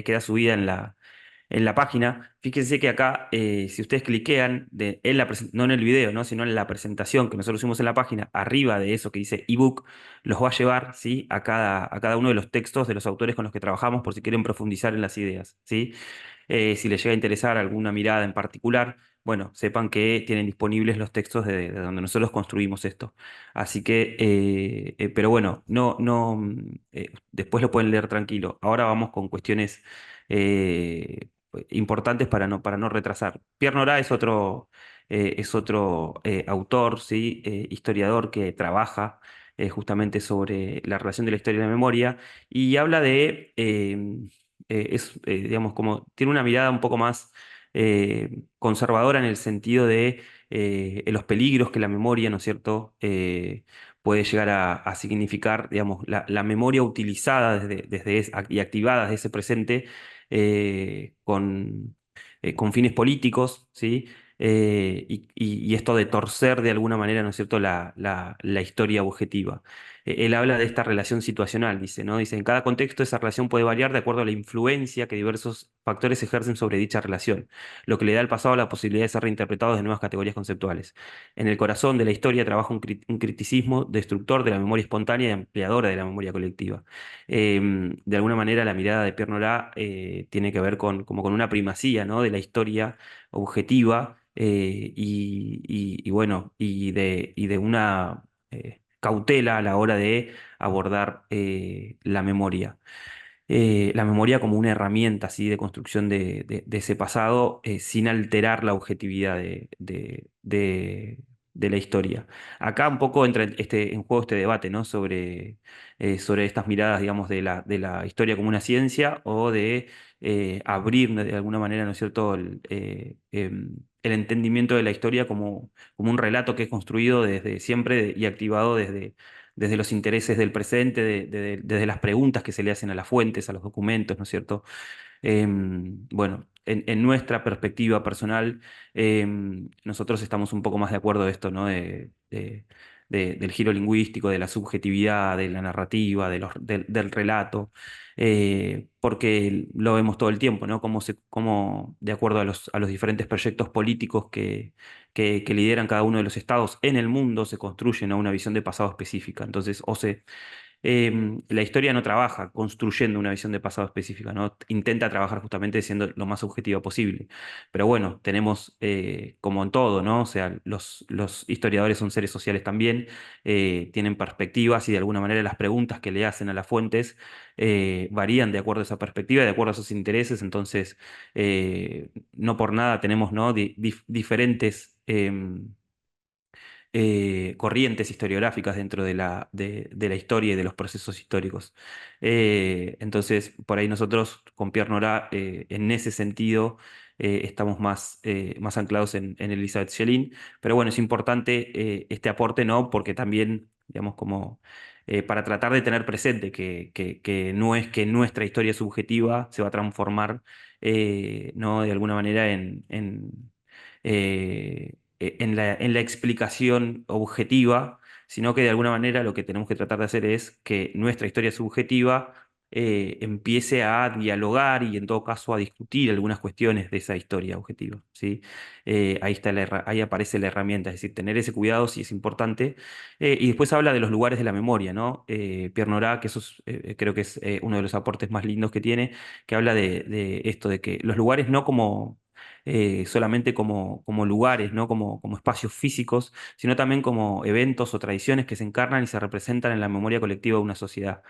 B: queda subida en la página, fíjense que acá, si ustedes cliquean no en el video, ¿no? Sino en la presentación que nosotros hicimos en la página, arriba de eso que dice ebook, los va a llevar, ¿sí? A cada uno de los textos de los autores con los que trabajamos por si quieren profundizar en las ideas, ¿sí? Si les llega a interesar alguna mirada en particular, bueno, sepan que tienen disponibles los textos de donde nosotros construimos esto. Así que, pero bueno, después lo pueden leer tranquilo. Ahora vamos con cuestiones importantes para no retrasar. Pierre Nora es otro autor, ¿sí? Historiador que trabaja justamente sobre la relación de la historia y la memoria y habla digamos, como tiene una mirada un poco más conservadora en el sentido de los peligros que la memoria, ¿no es cierto?, puede llegar a significar, digamos, la memoria utilizada y activada desde ese presente con fines políticos, ¿sí? Y esto de torcer de alguna manera, ¿no es cierto?, la historia objetiva. Él habla de esta relación situacional, dice, ¿no? Dice, en cada contexto esa relación puede variar de acuerdo a la influencia que diversos factores ejercen sobre dicha relación, lo que le da al pasado la posibilidad de ser reinterpretado de nuevas categorías conceptuales. En el corazón de la historia trabaja un criticismo destructor de la memoria espontánea y ampliadora de la memoria colectiva. De alguna manera la mirada de Pierre Nora tiene que ver como con una primacía, ¿no? De la historia objetiva y bueno, y de una cautela a la hora de abordar la memoria como una herramienta así de construcción de ese pasado sin alterar la objetividad de la historia. Acá un poco entra en juego este debate, ¿no? Sobre estas miradas, digamos, de la historia como una ciencia o de abrir de alguna manera, ¿no es cierto?, el entendimiento de la historia como un relato que es construido desde siempre y activado desde los intereses del presente, desde las preguntas que se le hacen a las fuentes, a los documentos, ¿no es cierto? Bueno, en nuestra perspectiva personal, nosotros estamos un poco más de acuerdo de esto, ¿no? Del giro lingüístico, de la subjetividad, de la narrativa, del relato, porque lo vemos todo el tiempo, ¿no? Cómo, de acuerdo a los diferentes proyectos políticos que lideran cada uno de los estados en el mundo, se construyen, ¿no? Una visión de pasado específica. Entonces, la historia no trabaja construyendo una visión de pasado específica, ¿no? Intenta trabajar justamente siendo lo más objetiva posible. Pero bueno, tenemos, como en todo, ¿no? O sea, los historiadores son seres sociales también, tienen perspectivas y de alguna manera las preguntas que le hacen a las fuentes varían de acuerdo a esa perspectiva, de acuerdo a sus intereses. Entonces, no por nada tenemos, ¿no? Diferentes corrientes historiográficas dentro de la historia y de los procesos históricos. Entonces, por ahí nosotros con Pierre Nora, en ese sentido, estamos más anclados en Elizabeth Schelin, pero bueno, es importante este aporte, ¿no? Porque también, digamos, como para tratar de tener presente que no es que nuestra historia subjetiva se va a transformar, ¿no? De alguna manera en la explicación objetiva, sino que de alguna manera lo que tenemos que tratar de hacer es que nuestra historia subjetiva empiece a dialogar y en todo caso a discutir algunas cuestiones de esa historia objetiva, ¿sí? Ahí aparece la herramienta, es decir, tener ese cuidado sí es importante. Y después habla de los lugares de la memoria, ¿no? Pierre Nora, que eso creo que es uno de los aportes más lindos que tiene, que habla de esto, de que los lugares no como solamente como lugares, ¿no? Como espacios físicos, sino también como eventos o tradiciones que se encarnan y se representan en la memoria colectiva de una sociedad.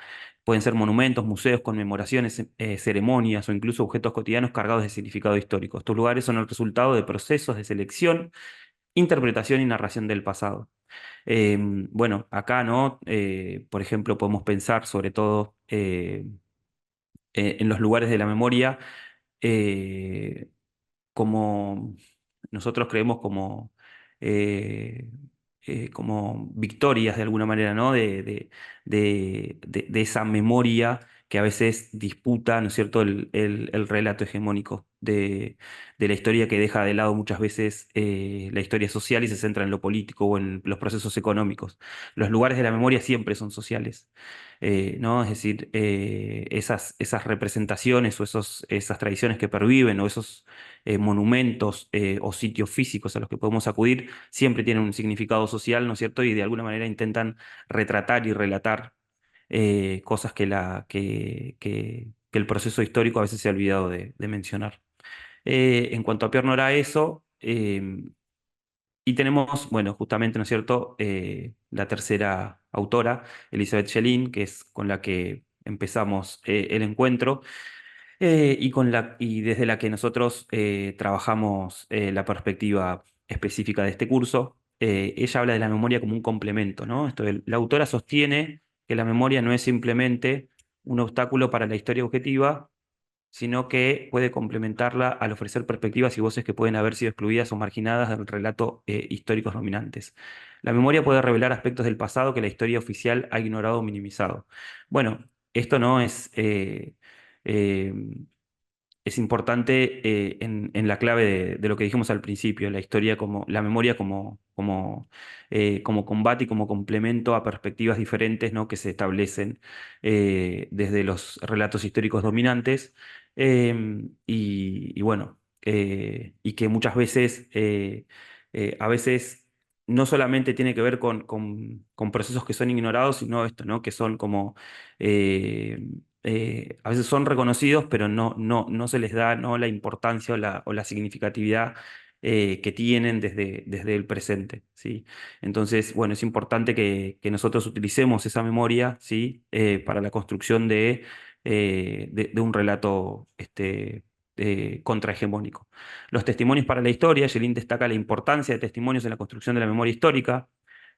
B: Pueden ser monumentos, museos, conmemoraciones, ceremonias o incluso objetos cotidianos cargados de significado histórico. Estos lugares son el resultado de procesos de selección, interpretación y narración del pasado. Bueno, acá, ¿no? Por ejemplo, podemos pensar sobre todo en los lugares de la memoria. eh, como nosotros creemos eh, como victorias de alguna manera, ¿no? De esa memoria que a veces disputa, ¿no es cierto?, el relato hegemónico de la historia, que deja de lado muchas veces la historia social y se centra en lo político o en los procesos económicos. Los lugares de la memoria siempre son sociales, ¿no? Es decir, esas representaciones o esas tradiciones que perviven o esos monumentos o sitios físicos a los que podemos acudir siempre tienen un significado social, ¿no es cierto? Y de alguna manera intentan retratar y relatar cosas que el proceso histórico a veces se ha olvidado de mencionar. En cuanto a Pierre Nora, eso. Y tenemos, bueno, justamente, ¿no es cierto?, la tercera autora, Elizabeth Schelin, que es con la que empezamos el encuentro, y desde la que nosotros trabajamos la perspectiva específica de este curso. Ella habla de la memoria como un complemento, ¿no? La autora sostiene que la memoria no es simplemente un obstáculo para la historia objetiva, sino que puede complementarla al ofrecer perspectivas y voces que pueden haber sido excluidas o marginadas del relato históricos dominantes. La memoria puede revelar aspectos del pasado que la historia oficial ha ignorado o minimizado. Bueno, esto no eh, es importante en la clave de lo que dijimos al principio, la historia como, la memoria como combate y como complemento a perspectivas diferentes, ¿no?, que se establecen desde los relatos históricos dominantes, y bueno, y que muchas veces, a veces no solamente tiene que ver con procesos que son ignorados, sino esto, ¿no?, que son como eh, a veces son reconocidos, pero no se les da, ¿no?, la importancia o la significatividad que tienen desde el presente, ¿sí? Entonces, bueno, es importante que nosotros utilicemos esa memoria, ¿sí?, para la construcción de un relato contrahegemónico. Los testimonios para la historia. Schelin destaca la importancia de testimonios en la construcción de la memoria histórica.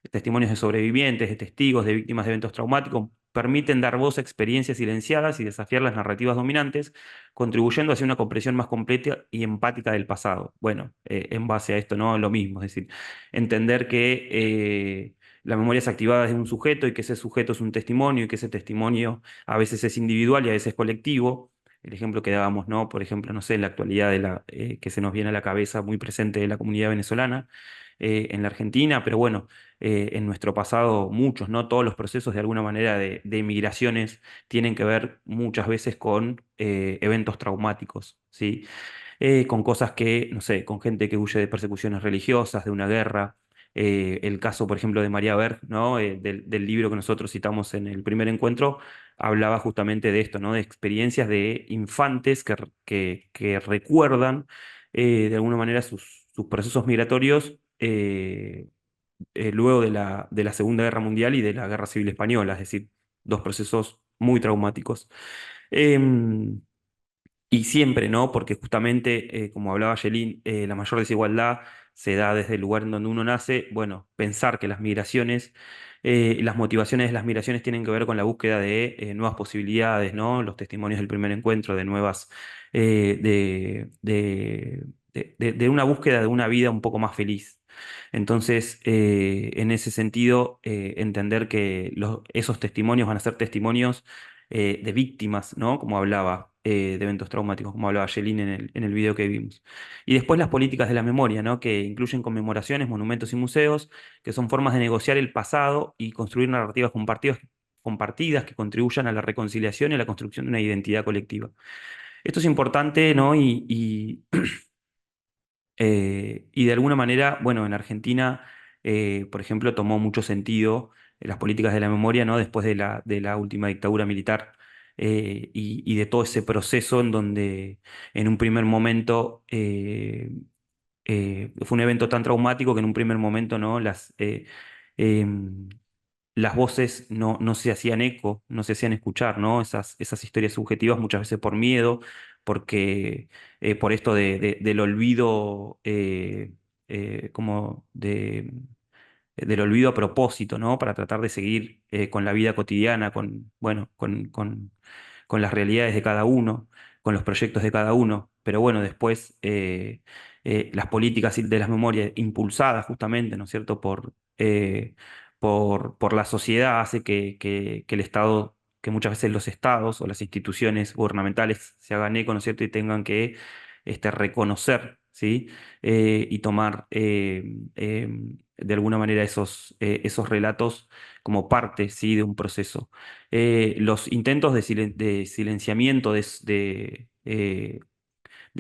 B: Testimonios de sobrevivientes, de testigos, de víctimas de eventos traumáticos, permiten dar voz a experiencias silenciadas y desafiar las narrativas dominantes, contribuyendo hacia una comprensión más completa y empática del pasado. Bueno, en base a esto, ¿no?, lo mismo, es decir, entender que la memoria es activada desde un sujeto y que ese sujeto es un testimonio y que ese testimonio a veces es individual y a veces colectivo. El ejemplo que dábamos, ¿no?, por ejemplo, no sé, en la actualidad que se nos viene a la cabeza muy presente de la comunidad venezolana en la Argentina, pero bueno, en nuestro pasado muchos, ¿no? Todos los procesos de alguna manera de migraciones tienen que ver muchas veces con eventos traumáticos, ¿sí? Con cosas que, no sé, con gente que huye de persecuciones religiosas, de una guerra. El caso, por ejemplo, de María Berg, ¿no?, del libro que nosotros citamos en el primer encuentro, hablaba justamente de esto, ¿no?, de experiencias de infantes que recuerdan de alguna manera sus procesos migratorios luego de la Segunda Guerra Mundial y de la Guerra Civil Española, es decir, dos procesos muy traumáticos. Em, y siempre, ¿no?, porque justamente, como hablaba Yelin, la mayor desigualdad se da desde el lugar en donde uno nace. Bueno, pensar que las migraciones, las motivaciones de las migraciones tienen que ver con la búsqueda de nuevas posibilidades, ¿no? Los testimonios del primer encuentro, de nuevas, de una búsqueda de una vida un poco más feliz. Entonces, en ese sentido, entender que esos testimonios van a ser testimonios de víctimas, ¿no?, como hablaba, de eventos traumáticos, como hablaba Yelin en el video que vimos. Y después las políticas de la memoria, ¿no?, que incluyen conmemoraciones, monumentos y museos, que son formas de negociar el pasado y construir narrativas compartidas que contribuyan a la reconciliación y a la construcción de una identidad colectiva. Esto es importante, ¿no? Y de alguna manera, bueno, en Argentina, por ejemplo, tomó mucho sentido las políticas de la memoria, ¿no?, después de la última dictadura militar, y de todo ese proceso en donde en un primer momento fue un evento tan traumático que en un primer momento, ¿no?, em, las voces no se hacían eco, no se hacían escuchar, ¿no? Esas historias subjetivas muchas veces por miedo, porque por esto del olvido, como del olvido a propósito, ¿no? Para tratar de seguir con la vida cotidiana, bueno, con las realidades de cada uno, con los proyectos de cada uno. Pero bueno, después las políticas de las memorias impulsadas justamente, ¿no es cierto?, por la sociedad hace que el Estado que muchas veces los estados o las instituciones gubernamentales se hagan eco, ¿no es cierto? Y tengan que reconocer, ¿sí? Y tomar de alguna manera esos relatos como parte, ¿sí? De un proceso. Los intentos de silenciamiento de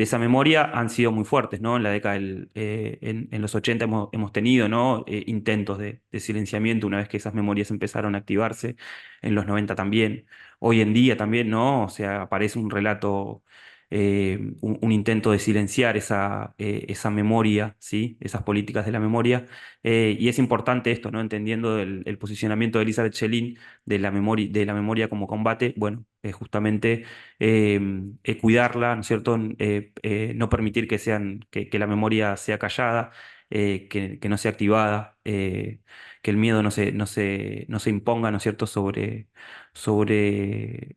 B: esa memoria han sido muy fuertes, ¿no? En la década en los 80 hemos tenido, ¿no? Intentos de silenciamiento una vez que esas memorias empezaron a activarse, en los 90 también. Hoy en día también, ¿no? O sea, aparece un relato, un intento de silenciar esa memoria, ¿sí? Esas políticas de la memoria. Y es importante esto, ¿no? Entendiendo el posicionamiento de Elizabeth Schelin de la memoria como combate, bueno, justamente cuidarla, ¿no es cierto? No permitir que la memoria sea callada, que no sea activada, que el miedo no se imponga, ¿no es cierto? Sobre, sobre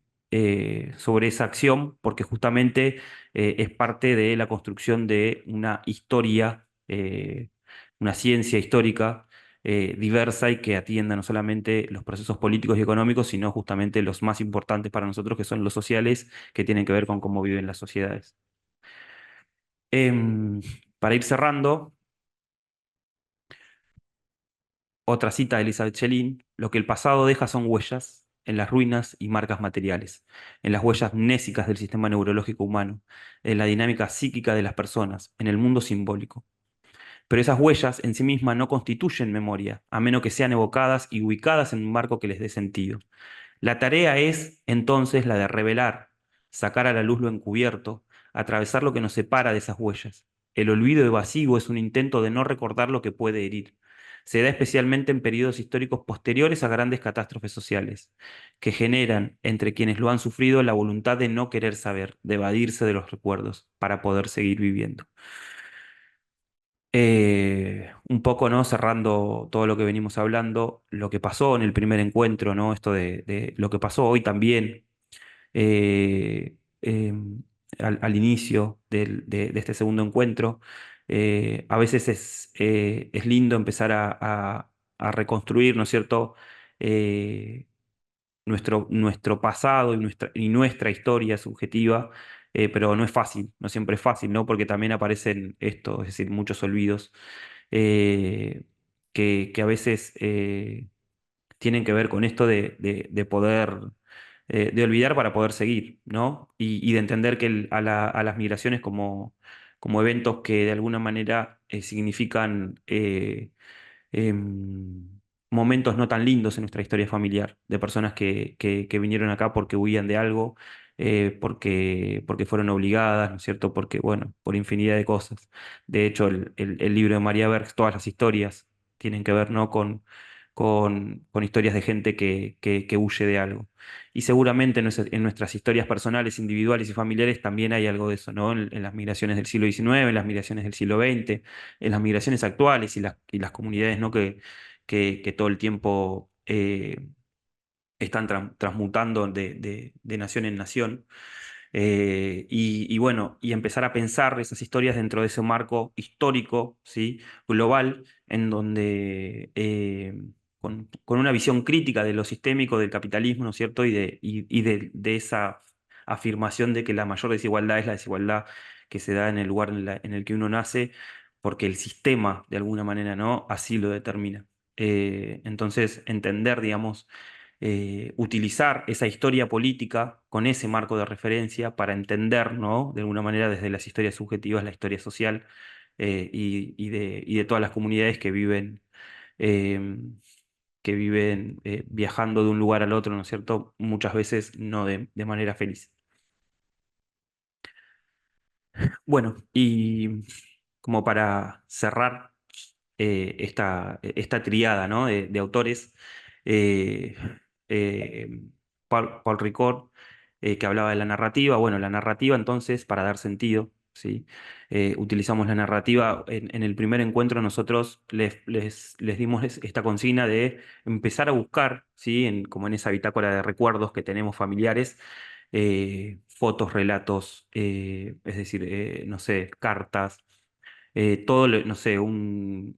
B: esa acción, porque justamente es parte de la construcción de una historia, una ciencia histórica diversa y que atienda no solamente los procesos políticos y económicos, sino justamente los más importantes para nosotros, que son los sociales, que tienen que ver con cómo viven las sociedades. Em, para ir cerrando, otra cita de Elizabeth Schelin: lo que el pasado deja son huellas en las ruinas y marcas materiales, en las huellas mnésicas del sistema neurológico humano, en la dinámica psíquica de las personas, en el mundo simbólico. Pero esas huellas en sí mismas no constituyen memoria, a menos que sean evocadas y ubicadas en un marco que les dé sentido. La tarea es, entonces, la de revelar, sacar a la luz lo encubierto, atravesar lo que nos separa de esas huellas. El olvido evasivo es un intento de no recordar lo que puede herir. Se da especialmente en periodos históricos posteriores a grandes catástrofes sociales, que generan entre quienes lo han sufrido la voluntad de no querer saber, de evadirse de los recuerdos, para poder seguir viviendo. Un poco, ¿no? Cerrando todo lo que venimos hablando, lo que pasó en el primer encuentro, ¿no? Esto de lo que pasó hoy también, eh, al inicio de este segundo encuentro. A veces es lindo empezar a reconstruir, ¿no es cierto? Eh, nuestro pasado y nuestra historia subjetiva, pero no es fácil, no siempre es fácil, ¿no? Porque también aparecen esto, es decir, muchos olvidos eh, que a veces tienen que ver con esto de poder, de olvidar para poder seguir, ¿no? Y de entender que a las migraciones como eventos que de alguna manera significan momentos no tan lindos en nuestra historia familiar, de personas que vinieron acá porque huían de algo, porque fueron obligadas, ¿no es cierto? Porque, bueno, por infinidad de cosas. De hecho, el libro de María Berg, todas las historias tienen que ver, ¿no? Con historias de gente que huye de algo. Y seguramente en nuestras historias personales, individuales y familiares también hay algo de eso, ¿no? En las migraciones del siglo XIX, en las migraciones del siglo XX, en las migraciones actuales y las comunidades, ¿no? Que todo el tiempo están transmutando de nación en nación. Y bueno, y empezar a pensar esas historias dentro de ese marco histórico, ¿sí? Global, en donde con una visión crítica de lo sistémico del capitalismo, ¿no es cierto? Y de esa afirmación de que la mayor desigualdad es la desigualdad que se da en el lugar en el que uno nace, porque el sistema, de alguna manera, ¿no? Así lo determina. Entonces, entender, digamos, utilizar esa historia política con ese marco de referencia para entender, ¿no? De alguna manera, desde las historias subjetivas, la historia social y de todas las comunidades eh, que viven viajando de un lugar al otro, ¿no es cierto? Muchas veces no de manera feliz. Bueno, y como para cerrar esta triada, ¿no? de autores, eh, eh, Paul Ricoeur, que hablaba de la narrativa. Bueno, la narrativa entonces, para dar sentido, ¿sí? Utilizamos la narrativa. En el primer encuentro nosotros les dimos esta consigna de empezar a buscar, ¿sí? Como en esa bitácora de recuerdos que tenemos familiares, fotos, relatos, es decir, no sé, cartas, todo, no sé, un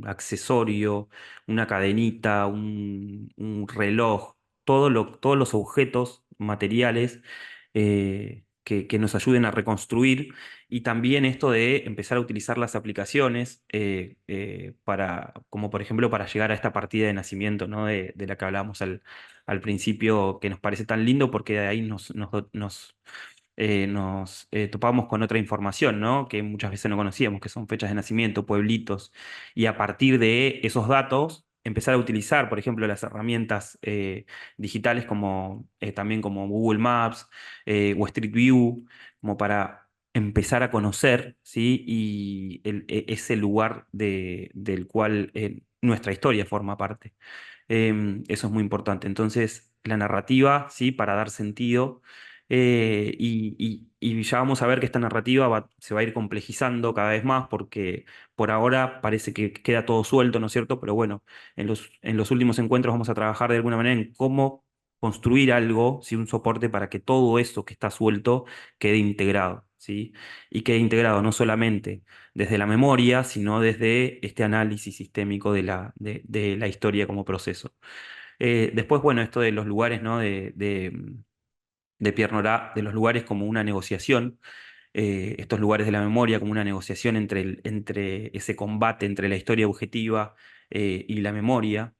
B: accesorio, una cadenita, un reloj, todos los objetos materiales que nos ayuden a reconstruir y también esto de empezar a utilizar las aplicaciones como por ejemplo para llegar a esta partida de nacimiento, ¿no? De la que hablábamos al principio, que nos parece tan lindo porque de ahí nos topamos con otra información, ¿no? Que muchas veces no conocíamos, que son fechas de nacimiento, pueblitos, y a partir de esos datos empezar a utilizar, por ejemplo, las herramientas digitales también como Google Maps o Street View, como para empezar a conocer, ¿sí? Y ese lugar del cual nuestra historia forma parte. Eso es muy importante. Entonces, la narrativa, ¿sí? Para dar sentido. Y ya vamos a ver que esta narrativa se va a ir complejizando cada vez más porque por ahora parece que queda todo suelto, ¿no es cierto? Pero bueno, en los últimos encuentros vamos a trabajar de alguna manera en cómo construir algo, ¿sí? Un soporte para que todo eso que está suelto quede integrado, ¿sí? Y quede integrado no solamente desde la memoria, sino desde este análisis sistémico de la historia como proceso. Después, bueno, esto de los lugares, ¿no? De Pierre Nora, de los lugares como una negociación, estos lugares de la memoria como una negociación entre ese combate entre la historia objetiva y la memoria.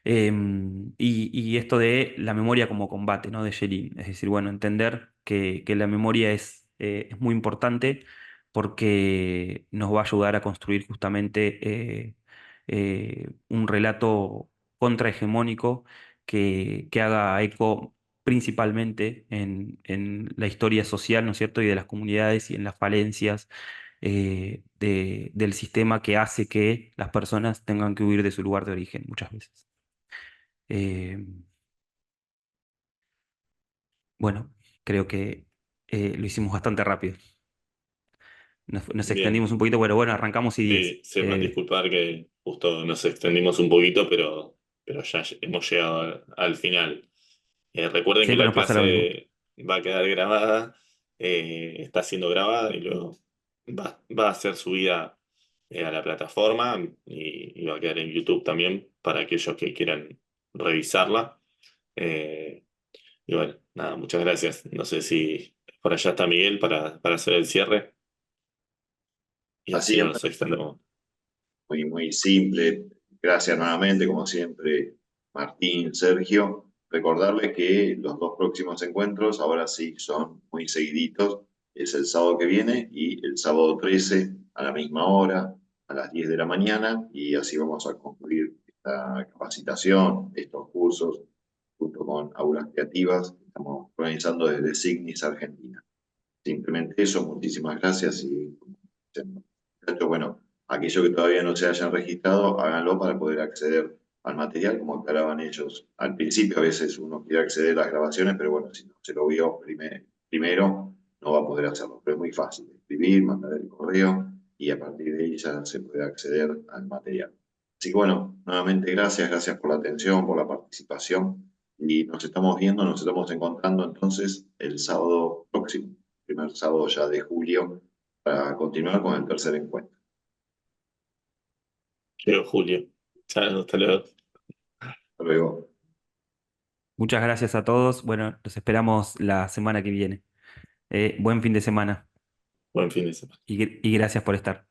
B: Y esto de la memoria como combate, ¿no? De Schelling. Es decir, bueno, entender que la memoria es muy importante porque nos va a ayudar a construir justamente un relato contrahegemónico que haga eco principalmente en la historia social, ¿no es cierto? Y de las comunidades y en las falencias del sistema que hace que las personas tengan que huir de su lugar de origen muchas veces. Eh, bueno, creo que lo hicimos bastante rápido. Nos extendimos
F: Bien.
B: un poquito, pero bueno, arrancamos y 10.
F: Sí, sepan disculpar que justo nos extendimos un poquito, pero ya hemos llegado al final. Recuerden que
B: Siempre
F: la
B: nos pasa lo mismo.
F: clase va a quedar grabada, está siendo grabada y luego va a ser subida a la plataforma y va a quedar en YouTube también para aquellos que quieran revisarla. Eh, y bueno, nada, muchas gracias. No sé si por allá está Miguel para hacer el cierre y
A: Así
F: así
A: que
F: no nos extendemos.
A: muy, muy simple. Gracias nuevamente, como siempre, Martín, Sergio. Recordarles que los dos próximos encuentros ahora sí son muy seguiditos. Es el sábado que viene y el sábado 13 a la misma hora, a las 10 de la mañana, y así vamos a concluir esta capacitación, estos cursos, junto con Aulas Creativas. Estamos organizando desde Signis, Argentina. Simplemente eso, muchísimas gracias y bueno, aquellos que todavía no se hayan registrado, háganlo para poder acceder al material, como aclaraban ellos. Al principio a veces uno quiere acceder a las grabaciones, pero bueno, si no se lo vio primero, no va a poder hacerlo. Pero es muy fácil, escribir, mandar el correo y a partir de ahí ya se puede acceder al material. Así que bueno, nuevamente gracias por la atención, por la participación y nos estamos viendo, nos estamos encontrando entonces el sábado próximo, primer sábado ya de julio, para continuar con el tercer encuentro.
F: Leo Julio. Chao, hasta luego.
A: Hasta luego.
B: Muchas gracias a todos. Bueno, los esperamos la semana que viene. Buen fin de semana
F: Buen fin de semana.
B: y gracias por estar.